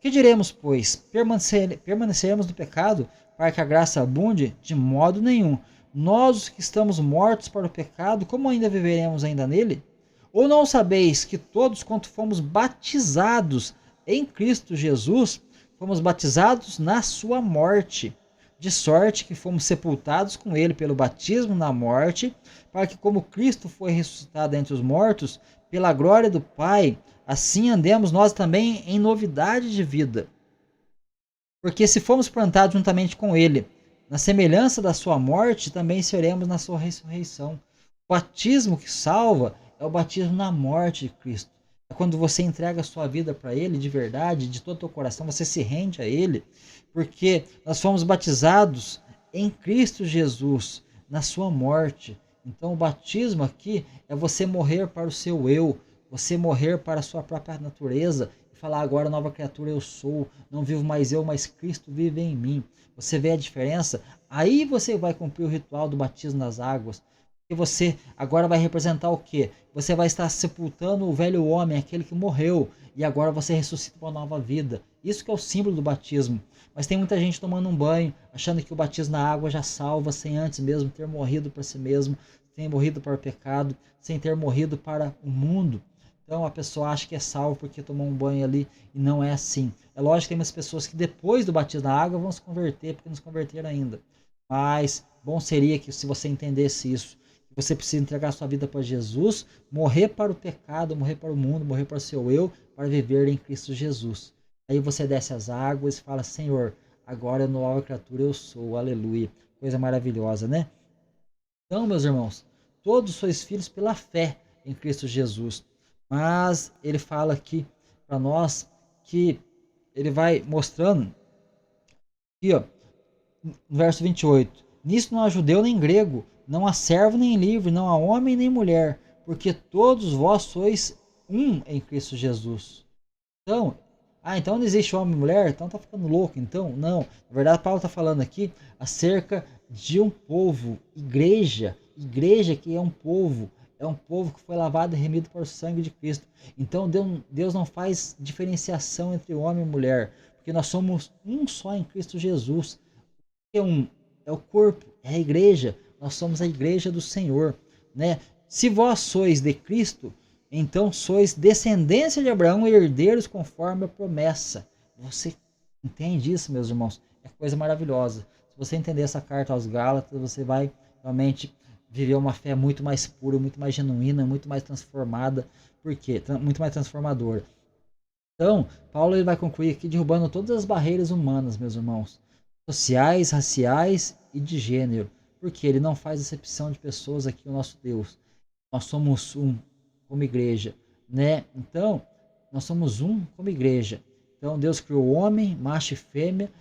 Que diremos, pois? Permaneceremos no pecado para que a graça abunde? De modo nenhum. Nós, os que estamos mortos para o pecado, como ainda viveremos ainda nele? Ou não sabeis que todos quanto fomos batizados em Cristo Jesus, fomos batizados na sua morte, de sorte que fomos sepultados com ele pelo batismo na morte, para que como Cristo foi ressuscitado entre os mortos, pela glória do Pai, assim andemos nós também em novidade de vida. Porque se formos plantados juntamente com ele, na semelhança da sua morte, também seremos na sua ressurreição. O batismo que salva é o batismo na morte de Cristo. É quando você entrega a sua vida para ele de verdade, de todo o teu coração, você se rende a ele, porque nós fomos batizados em Cristo Jesus, na sua morte. Então o batismo aqui é você morrer para o seu eu, você morrer para a sua própria natureza e falar: agora nova criatura eu sou, não vivo mais eu, mas Cristo vive em mim. Você vê a diferença? Aí você vai cumprir o ritual do batismo nas águas. E você agora vai representar o quê? Você vai estar sepultando o velho homem, aquele que morreu, e agora você ressuscita para uma nova vida. Isso que é o símbolo do batismo. Mas tem muita gente tomando um banho, achando que o batismo na água já salva, sem antes mesmo ter morrido para si mesmo, sem morrido para o pecado, sem ter morrido para o mundo. Então a pessoa acha que é salvo porque tomou um banho ali, e não é assim. É lógico que tem umas pessoas que depois do batismo na água vão se converter, porque não se converteram ainda. Mas bom seria que, se você entendesse isso, você precisa entregar sua vida para Jesus, morrer para o pecado, morrer para o mundo, morrer para o seu eu, para viver em Cristo Jesus. Aí você desce as águas e fala: Senhor, agora nova criatura eu sou, aleluia. Coisa maravilhosa, né? Então, meus irmãos, todos sois filhos pela fé em Cristo Jesus. Mas ele fala aqui para nós que ele vai mostrando aqui, ó, no verso 28. Nisso não há judeu nem grego, não há servo nem livre, não há homem nem mulher, porque todos vós sois um em Cristo Jesus. Então não existe homem e mulher? Então tá ficando louco. Então, não. Na verdade, Paulo está falando aqui acerca de um povo, igreja que é um povo que foi lavado e remido por sangue de Cristo. Então Deus não faz diferenciação entre homem e mulher, porque nós somos um só em Cristo Jesus. É o corpo, é a igreja. Nós somos a igreja do Senhor, né? Se vós sois de Cristo, então sois descendência de Abraão e herdeiros conforme a promessa. Você entende isso, meus irmãos? É coisa maravilhosa. Se você entender essa carta aos Gálatas, você vai realmente viver uma fé muito mais pura, muito mais genuína, muito mais transformada. Por quê? Muito mais transformadora. Então, Paulo ele vai concluir aqui derrubando todas as barreiras humanas, meus irmãos, sociais, raciais e de gênero, porque ele não faz acepção de pessoas aqui, o nosso Deus. Nós somos um como igreja, né? Então, nós somos um como igreja. Então, Deus criou o homem, macho e fêmea,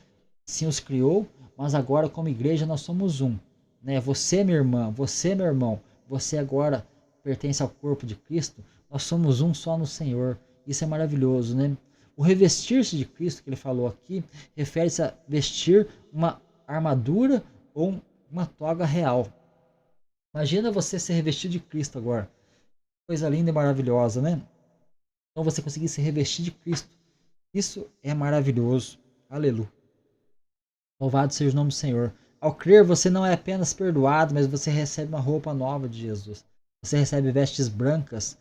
sim os criou, mas agora como igreja nós somos um, né? Você, minha irmã, você, meu irmão, você agora pertence ao corpo de Cristo. Nós somos um só no Senhor. Isso é maravilhoso, né? O revestir-se de Cristo que ele falou aqui refere-se a vestir uma armadura ou uma toga real. Imagina você ser revestido de Cristo agora. Coisa linda e maravilhosa, né? Então você conseguir se revestir de Cristo. Isso é maravilhoso. Aleluia. Louvado seja o nome do Senhor. Ao crer, você não é apenas perdoado, mas você recebe uma roupa nova de Jesus. Você recebe vestes brancas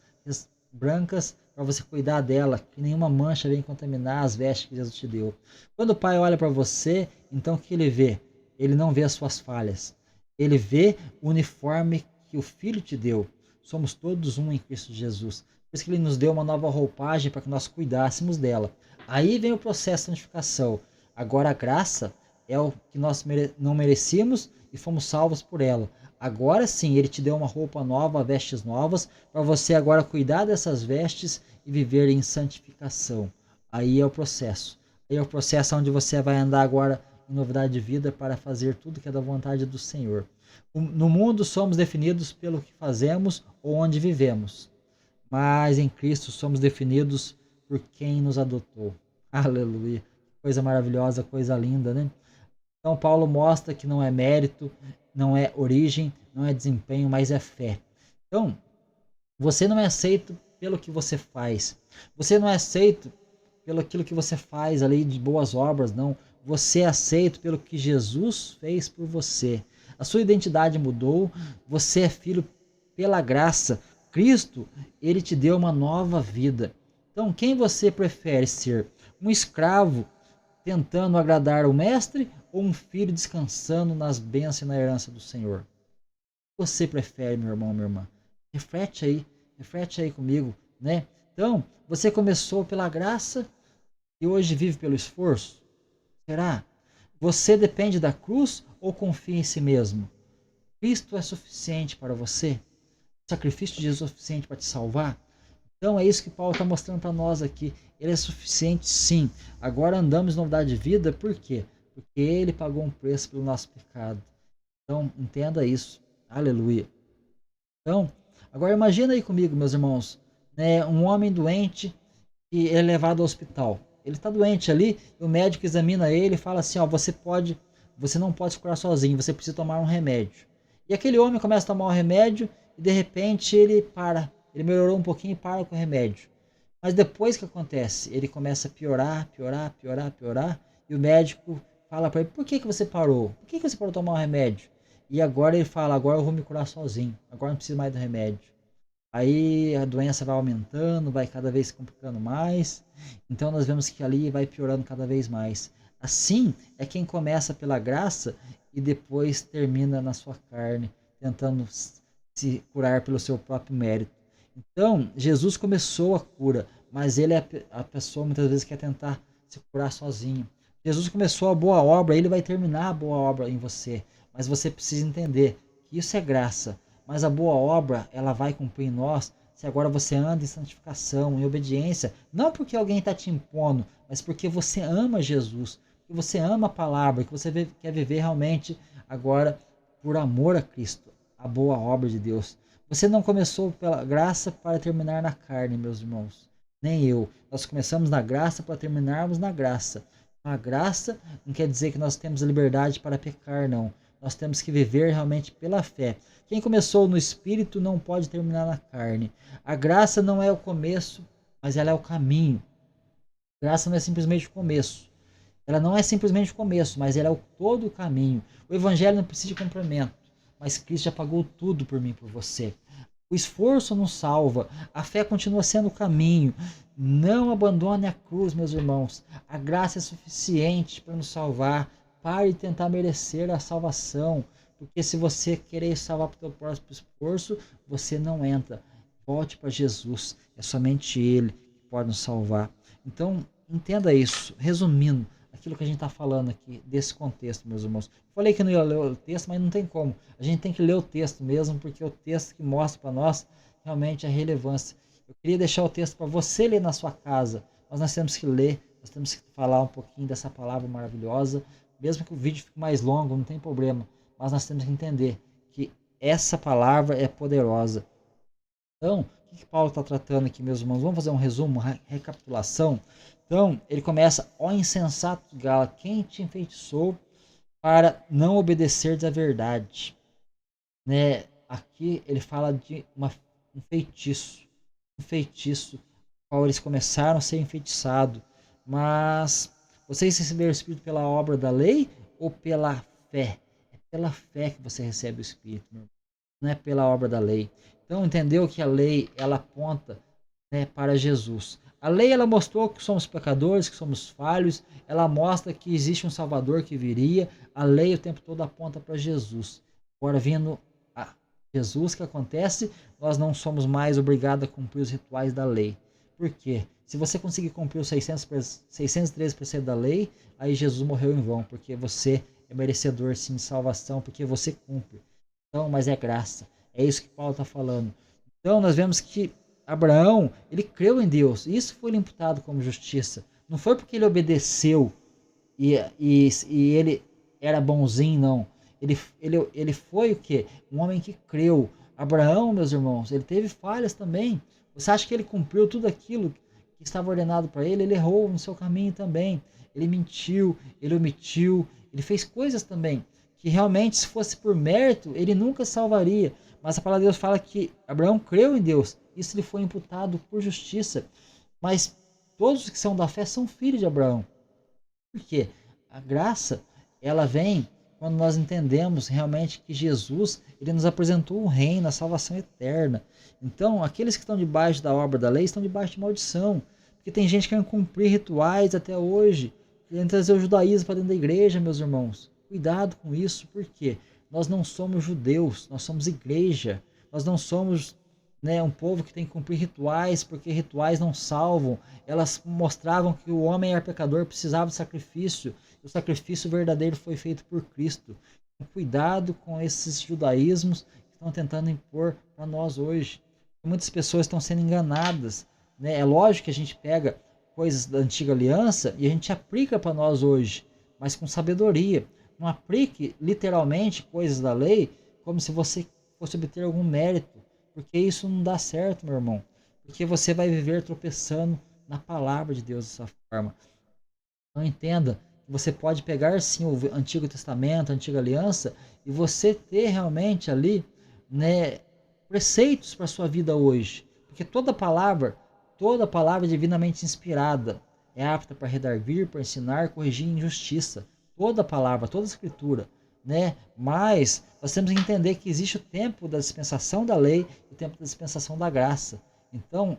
para você cuidar dela, que nenhuma mancha venha contaminar as vestes que Jesus te deu. Quando o Pai olha para você, então o que ele vê? Ele não vê as suas falhas. Ele vê o uniforme que o Filho te deu. Somos todos um em Cristo Jesus. Por isso que ele nos deu uma nova roupagem para que nós cuidássemos dela. Aí vem o processo de santificação. Agora a graça é o que nós não merecíamos e fomos salvos por ela. Agora sim, ele te deu uma roupa nova, vestes novas, para você agora cuidar dessas vestes e viver em santificação. Aí é o processo. Aí é o processo onde você vai andar agora em novidade de vida para fazer tudo que é da vontade do Senhor. No mundo somos definidos pelo que fazemos ou onde vivemos, mas em Cristo somos definidos por quem nos adotou. Aleluia. Coisa maravilhosa, coisa linda, né? Então Paulo mostra que não é mérito, não é origem, não é desempenho, mas é fé. Então, você não é aceito pelo que você faz. Você não é aceito pelo aquilo que você faz ali de boas obras, não. Você é aceito pelo que Jesus fez por você. A sua identidade mudou, você é filho pela graça. Cristo, ele te deu uma nova vida. Então, quem você prefere ser? Um escravo tentando agradar o mestre ou um filho descansando nas bênçãos e na herança do Senhor? O que você prefere, meu irmão, minha irmã? Reflete aí comigo, né? Então, você começou pela graça e hoje vive pelo esforço? Será? Você depende da cruz ou confia em si mesmo? Cristo é suficiente para você? O sacrifício de Jesus é suficiente para te salvar? Então é isso que Paulo está mostrando para nós aqui. Ele é suficiente, sim. Agora andamos em novidade de vida, por quê? Porque ele pagou um preço pelo nosso pecado. Então entenda isso. Aleluia. Então, agora imagina aí comigo, meus irmãos, né, um homem doente que é levado ao hospital. Ele está doente ali, e o médico examina ele e fala assim, ó, você não pode se curar sozinho, você precisa tomar um remédio. E aquele homem começa a tomar o remédio e de repente ele para. Ele melhorou um pouquinho e para com o remédio. Mas depois que acontece? Ele começa a piorar, piorar, piorar, piorar, e o médico fala para ele, por que você parou? Por que você parou de tomar o remédio? E agora ele fala, agora eu vou me curar sozinho, agora não preciso mais do remédio. Aí a doença vai aumentando, vai cada vez se complicando mais. Então nós vemos que ali vai piorando cada vez mais. Assim é quem começa pela graça e depois termina na sua carne, tentando se curar pelo seu próprio mérito. Então Jesus começou a cura, mas ele é a pessoa muitas vezes quer tentar se curar sozinho. Jesus começou a boa obra, ele vai terminar a boa obra em você. Mas você precisa entender que isso é graça. Mas a boa obra, ela vai cumprir em nós se agora você anda em santificação, em obediência. Não porque alguém está te impondo, mas porque você ama Jesus. Que você ama a palavra, que você quer viver realmente agora por amor a Cristo. A boa obra de Deus. Você não começou pela graça para terminar na carne, meus irmãos. Nem eu. Nós começamos na graça para terminarmos na graça. A graça não quer dizer que nós temos liberdade para pecar, não. Nós temos que viver realmente pela fé. Quem começou no Espírito não pode terminar na carne. A graça não é o começo, mas ela é o caminho. A graça não é simplesmente o começo. Ela não é simplesmente o começo, mas ela é todo o caminho. O Evangelho não precisa de complemento, mas Cristo já pagou tudo por mim e por você. O esforço não salva, a fé continua sendo o caminho. Não abandone a cruz, meus irmãos. A graça é suficiente para nos salvar. Pare de tentar merecer a salvação, porque se você querer salvar para o seu próprio esforço, você não entra. Volte para Jesus, é somente Ele que pode nos salvar. Então, entenda isso. Resumindo, aquilo que a gente está falando aqui, desse contexto, meus irmãos. Falei que não ia ler o texto, mas não tem como. A gente tem que ler o texto mesmo, porque é o texto que mostra para nós realmente a relevância. Eu queria deixar o texto para você ler na sua casa, mas nós temos que ler, nós temos que falar um pouquinho dessa palavra maravilhosa. Mesmo que o vídeo fique mais longo, não tem problema. Mas nós temos que entender que essa palavra é poderosa. Então, o que Paulo está tratando aqui, meus irmãos? Vamos fazer um resumo, uma recapitulação. Então, ele começa, ó insensato Gala, quem te enfeitiçou para não obedecer à verdade? Né? Aqui ele fala de um feitiço. Um feitiço, qual eles começaram a ser enfeitiçados. Mas vocês receberam o Espírito pela obra da lei ou pela fé? É pela fé que você recebe o Espírito, meu irmão. Não é pela obra da lei. Então entendeu que a lei ela aponta, né, para Jesus. A lei ela mostrou que somos pecadores, que somos falhos. Ela mostra que existe um Salvador que viria. A lei o tempo todo aponta para Jesus. Agora vindo a Jesus, que acontece? Nós não somos mais obrigados a cumprir os rituais da lei. Por quê? Se você conseguir cumprir os 613% da lei, aí Jesus morreu em vão, porque você é merecedor sim de salvação, porque você cumpre. Então, mas é graça. É isso que Paulo está falando. Então, nós vemos que Abraão, ele creu em Deus. E isso foi lhe imputado como justiça. Não foi porque ele obedeceu e ele era bonzinho, não. Ele foi o quê? Um homem que creu. Abraão, meus irmãos, ele teve falhas também. Você acha que ele cumpriu tudo aquilo que estava ordenado para ele? Ele errou no seu caminho também. Ele mentiu, ele omitiu, ele fez coisas também que realmente, se fosse por mérito, ele nunca salvaria. Mas a palavra de Deus fala que Abraão creu em Deus. Isso lhe foi imputado por justiça. Mas todos que são da fé são filhos de Abraão. Por quê? A graça, ela vem quando nós entendemos realmente que Jesus, ele nos apresentou o reino, a salvação eterna. Então, aqueles que estão debaixo da obra da lei estão debaixo de maldição. Porque tem gente que quer cumprir rituais até hoje, querendo trazer o judaísmo para dentro da igreja, meus irmãos. Cuidado com isso, porque nós não somos judeus, nós somos igreja. Nós não somos, né, um povo que tem que cumprir rituais, porque rituais não salvam. Elas mostravam que o homem era pecador, precisava de sacrifício. O sacrifício verdadeiro foi feito por Cristo. Então, cuidado com esses judaísmos que estão tentando impor para nós hoje. Muitas pessoas estão sendo enganadas, né? É lógico que a gente pega coisas da antiga aliança e a gente aplica para nós hoje, mas com sabedoria. Não aplique literalmente coisas da lei como se você fosse obter algum mérito, porque isso não dá certo, meu irmão. Porque você vai viver tropeçando na palavra de Deus dessa forma. Então entenda que você pode pegar sim o Antigo Testamento, a Antiga Aliança, e você ter realmente ali, né, preceitos para a sua vida hoje. Porque toda palavra divinamente inspirada é apta para redarguir, para ensinar, corrigir injustiça. Toda palavra, toda escritura, né? Mas nós temos que entender que existe o tempo da dispensação da lei e o tempo da dispensação da graça. Então,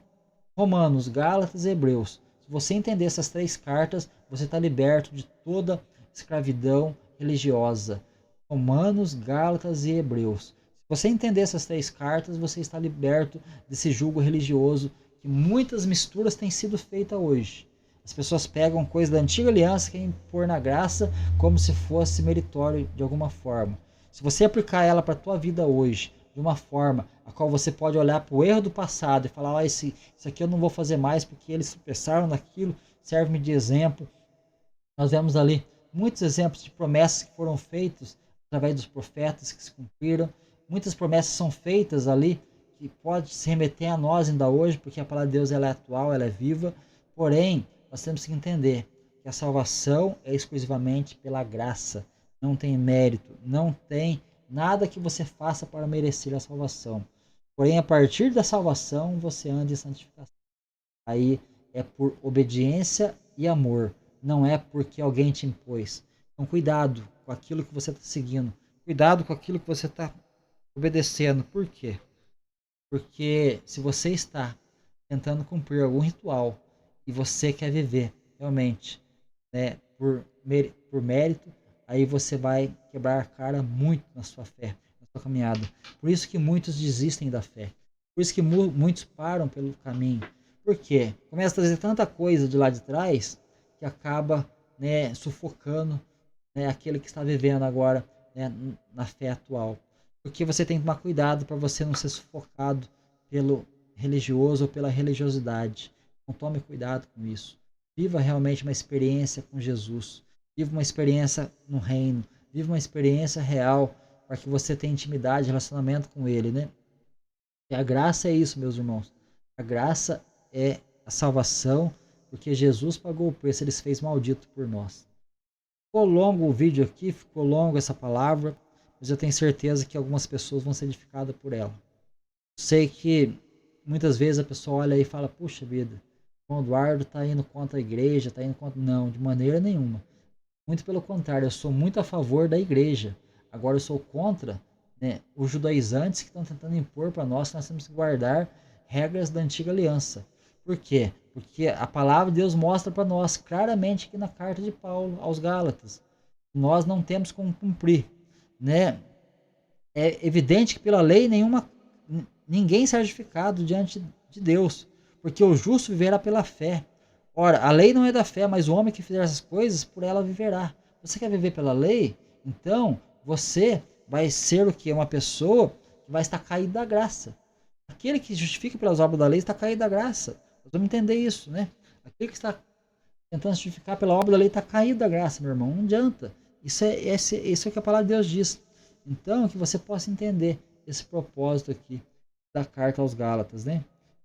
Romanos, Gálatas e Hebreus. Se você entender essas 3 cartas, você está liberto de toda escravidão religiosa. Romanos, Gálatas e Hebreus. Se você entender essas 3 cartas, você está liberto desse jugo religioso que muitas misturas têm sido feitas hoje. As pessoas pegam coisa da antiga aliança e querem pôr na graça como se fosse meritório de alguma forma. Se você aplicar ela para a tua vida hoje, de uma forma a qual você pode olhar para o erro do passado e falar, isso aqui eu não vou fazer mais porque eles tropeçaram naquilo, serve-me de exemplo. Nós vemos ali muitos exemplos de promessas que foram feitas através dos profetas que se cumpriram. Muitas promessas são feitas ali que pode se remeter a nós ainda hoje, porque a palavra de Deus ela é atual, ela é viva. Porém, nós temos que entender que a salvação é exclusivamente pela graça. Não tem mérito, não tem nada que você faça para merecer a salvação. Porém, a partir da salvação, você anda em santificação. Aí é por obediência e amor. Não é porque alguém te impôs. Então, cuidado com aquilo que você está seguindo. Cuidado com aquilo que você está obedecendo. Por quê? Porque se você está tentando cumprir algum ritual e você quer viver realmente, né, por mérito, aí você vai quebrar a cara muito na sua fé, na sua caminhada. Por isso que muitos desistem da fé. Por isso que muitos param pelo caminho. Por quê? Começa a trazer tanta coisa de lá de trás que acaba, né, sufocando, né, aquele que está vivendo agora, né, na fé atual. Porque você tem que tomar cuidado para você não ser sufocado pelo religioso ou pela religiosidade. Então tome cuidado com isso. Viva realmente uma experiência com Jesus. Viva uma experiência no reino. Viva uma experiência real para que você tenha intimidade, relacionamento com Ele, né? E a graça é isso, meus irmãos. A graça é a salvação, porque Jesus pagou o preço, Ele se fez maldito por nós. Ficou longo o vídeo aqui, ficou longo essa palavra, mas eu tenho certeza que algumas pessoas vão ser edificadas por ela. Sei que muitas vezes a pessoa olha e fala, puxa vida, o João Eduardo está indo contra a igreja, está indo contra... Não, de maneira nenhuma. Muito pelo contrário, eu sou muito a favor da igreja. Agora eu sou contra, né, os judaizantes que estão tentando impor para nós que nós temos que guardar regras da antiga aliança. Por quê? Porque a palavra de Deus mostra para nós claramente aqui na carta de Paulo aos Gálatas. Nós não temos como cumprir, né? É evidente que pela lei ninguém será justificado diante de Deus, porque o justo viverá pela fé. Ora, a lei não é da fé, mas o homem que fizer essas coisas, por ela viverá. Você quer viver pela lei? Então, você vai ser o que? Uma pessoa que vai estar caído da graça. Aquele que justifica pelas obras da lei está caído da graça. Nós vamos entender isso, né? Aquele que está tentando justificar pela obra da lei está caído da graça, meu irmão. Não adianta. Isso é o que a palavra de Deus diz. Então, que você possa entender esse propósito aqui da carta aos Gálatas, né?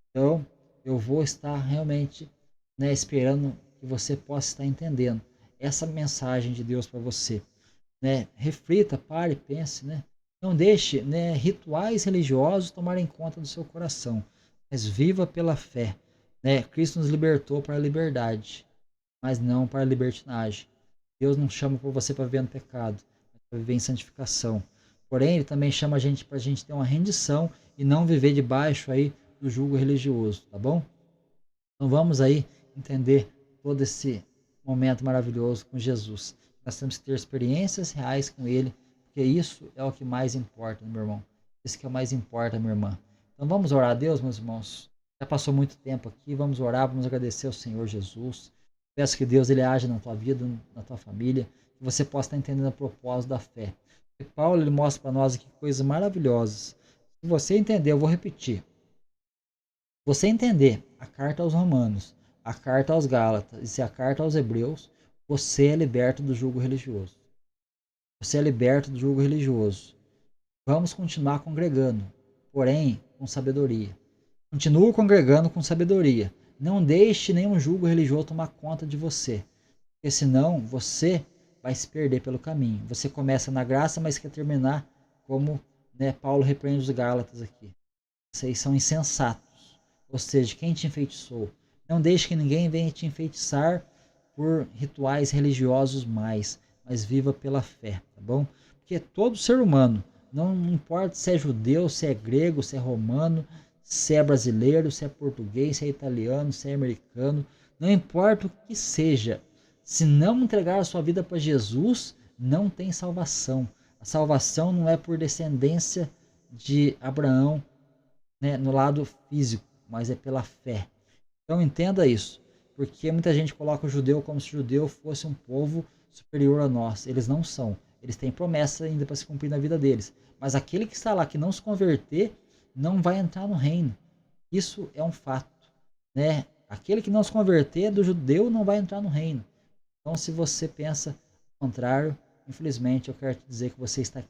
Então, eu vou estar realmente, né, esperando que você possa estar entendendo essa mensagem de Deus para você, né? Reflita, pare, pense, né? Não deixe, né, rituais religiosos tomarem conta do seu coração, mas viva pela fé, né? Cristo nos libertou para a liberdade, mas não para a libertinagem. Deus não chama para você para viver no pecado, mas para viver em santificação. Porém, Ele também chama a gente para a gente ter uma rendição e não viver debaixo aí do jugo religioso, tá bom? Então vamos aí entender todo esse momento maravilhoso com Jesus. Nós temos que ter experiências reais com Ele, porque isso é o que mais importa, meu irmão. Isso que é o mais importa, minha irmã. Então vamos orar a Deus, meus irmãos. Já passou muito tempo aqui, vamos orar, vamos agradecer ao Senhor Jesus. Peço que Deus ele age na tua vida, na tua família, que você possa estar entendendo o propósito da fé. E Paulo ele mostra para nós aqui coisas maravilhosas. Se você entender, eu vou repetir. Se você entender a carta aos Romanos, a carta aos Gálatas e a carta aos Hebreus, você é liberto do jugo religioso. Você é liberto do jugo religioso. Vamos continuar congregando, porém com sabedoria. Continue congregando com sabedoria. Não deixe nenhum jugo religioso tomar conta de você, porque senão você vai se perder pelo caminho. Você começa na graça, mas quer terminar como, né, Paulo repreende os Gálatas aqui. Vocês são insensatos, ou seja, quem te enfeitiçou? Não deixe que ninguém venha te enfeitiçar por rituais religiosos mais, mas viva pela fé, tá bom? Porque todo ser humano, não importa se é judeu, se é grego, se é romano, se é brasileiro, se é português, se é italiano, se é americano, não importa o que seja, se não entregar a sua vida para Jesus, não tem salvação. A salvação não é por descendência de Abraão, né, no lado físico, mas é pela fé. Então entenda isso, porque muita gente coloca o judeu como se o judeu fosse um povo superior a nós. Eles não são. Eles têm promessa ainda para se cumprir na vida deles. Mas aquele que está lá, que não se converter, não vai entrar no reino. Isso é um fato, né? Aquele que não se converter do judeu não vai entrar no reino. Então, se você pensa o contrário, infelizmente, eu quero te dizer que você está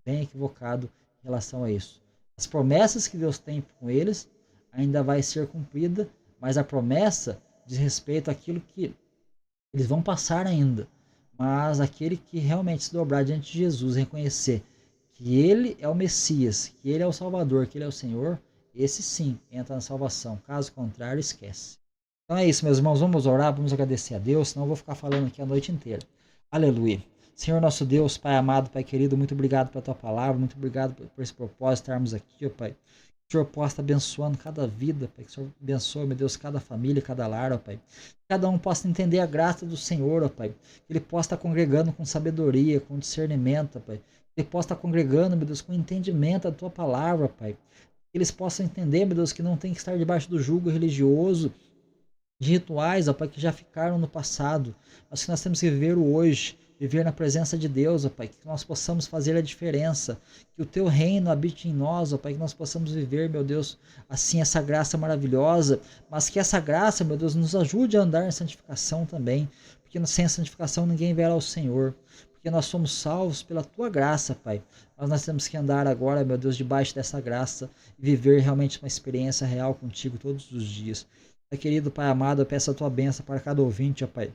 bem equivocado em relação a isso. As promessas que Deus tem com eles ainda vai ser cumprida, mas a promessa diz respeito àquilo que eles vão passar ainda. Mas aquele que realmente se dobrar diante de Jesus, reconhecer que Ele é o Messias, que Ele é o Salvador, que Ele é o Senhor, esse sim entra na salvação. Caso contrário, esquece. Então é isso, meus irmãos. Vamos orar, vamos agradecer a Deus, senão eu vou ficar falando aqui a noite inteira. Aleluia. Senhor nosso Deus, Pai amado, Pai querido, muito obrigado pela Tua palavra, muito obrigado por esse propósito, estarmos aqui, ó Pai. Que o Senhor possa estar abençoando cada vida, Pai. Que o Senhor abençoe, meu Deus, cada família, cada lar, ó Pai. Que cada um possa entender a graça do Senhor, ó Pai. Que ele possa estar congregando com sabedoria, com discernimento, ó Pai. Que ele possa estar congregando, meu Deus, com entendimento da Tua palavra, Pai. Que eles possam entender, meu Deus, que não tem que estar debaixo do jugo religioso, de rituais, ó Pai, que já ficaram no passado, mas que nós temos que viver o hoje, viver na presença de Deus, ó Pai, que nós possamos fazer a diferença, que o Teu reino habite em nós, ó Pai, que nós possamos viver, meu Deus, assim essa graça maravilhosa, mas que essa graça, meu Deus, nos ajude a andar em santificação também, porque sem a santificação ninguém verá o Senhor, porque nós somos salvos pela Tua graça, Pai, mas nós temos que andar agora, meu Deus, debaixo dessa graça e viver realmente uma experiência real contigo todos os dias. Pai querido, Pai amado, eu peço a Tua bênção para cada ouvinte, ó Pai,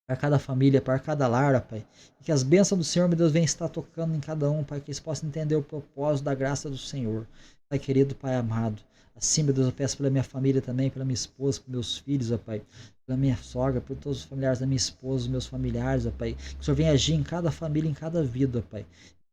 para cada família, para cada lar, ó Pai, e que as bênçãos do Senhor, meu Deus, venham estar tocando em cada um, Pai, que eles possam entender o propósito da graça do Senhor. Pai querido, Pai amado, assim, meu Deus, eu peço pela minha família também, pela minha esposa, pelos meus filhos, ó Pai, pela minha sogra, por todos os familiares da minha esposa, os meus familiares, ó Pai, que o Senhor venha agir em cada família, em cada vida, ó Pai.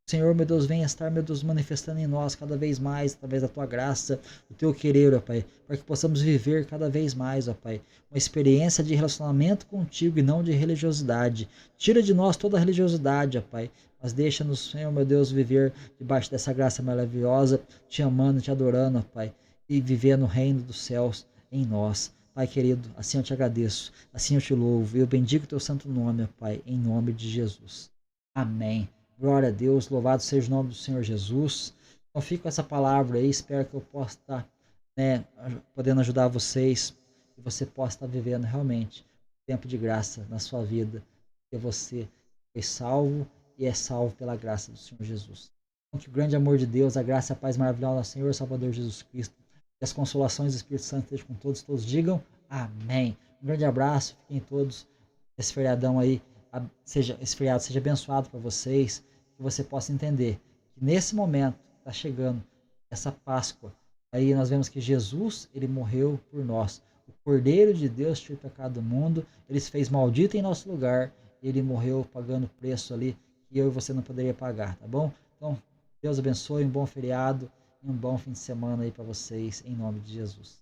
Senhor, meu Deus, venha estar, meu Deus, manifestando em nós cada vez mais, através da Tua graça, o Teu querer, ó Pai, para que possamos viver cada vez mais, ó Pai, uma experiência de relacionamento contigo e não de religiosidade. Tira de nós toda a religiosidade, ó Pai, mas deixa-nos, Senhor, meu Deus, viver debaixo dessa graça maravilhosa, te amando, te adorando, ó Pai, e viver no reino dos céus em nós. Pai querido, assim eu te agradeço, assim eu te louvo, e eu bendigo o Teu santo nome, ó Pai, em nome de Jesus. Amém. Glória a Deus, louvado seja o nome do Senhor Jesus. Então fico com essa palavra aí, espero que eu possa estar, né, podendo ajudar vocês, e você possa estar vivendo realmente um tempo de graça na sua vida, porque você foi salvo e é salvo pela graça do Senhor Jesus. Então que o grande amor de Deus, a graça e a paz maravilhosa do Senhor Salvador Jesus Cristo, e as consolações do Espírito Santo estejam com todos, todos digam amém. Um grande abraço, fiquem todos, esse feriadão aí, esse feriado seja abençoado para vocês, que você possa entender que nesse momento está chegando essa Páscoa, aí nós vemos que Jesus, ele morreu por nós, o Cordeiro de Deus tirou o pecado do mundo, ele se fez maldito em nosso lugar, ele morreu pagando o preço ali que eu e você não poderia pagar, tá bom? Então, Deus abençoe, um bom feriado e um bom fim de semana aí para vocês, em nome de Jesus.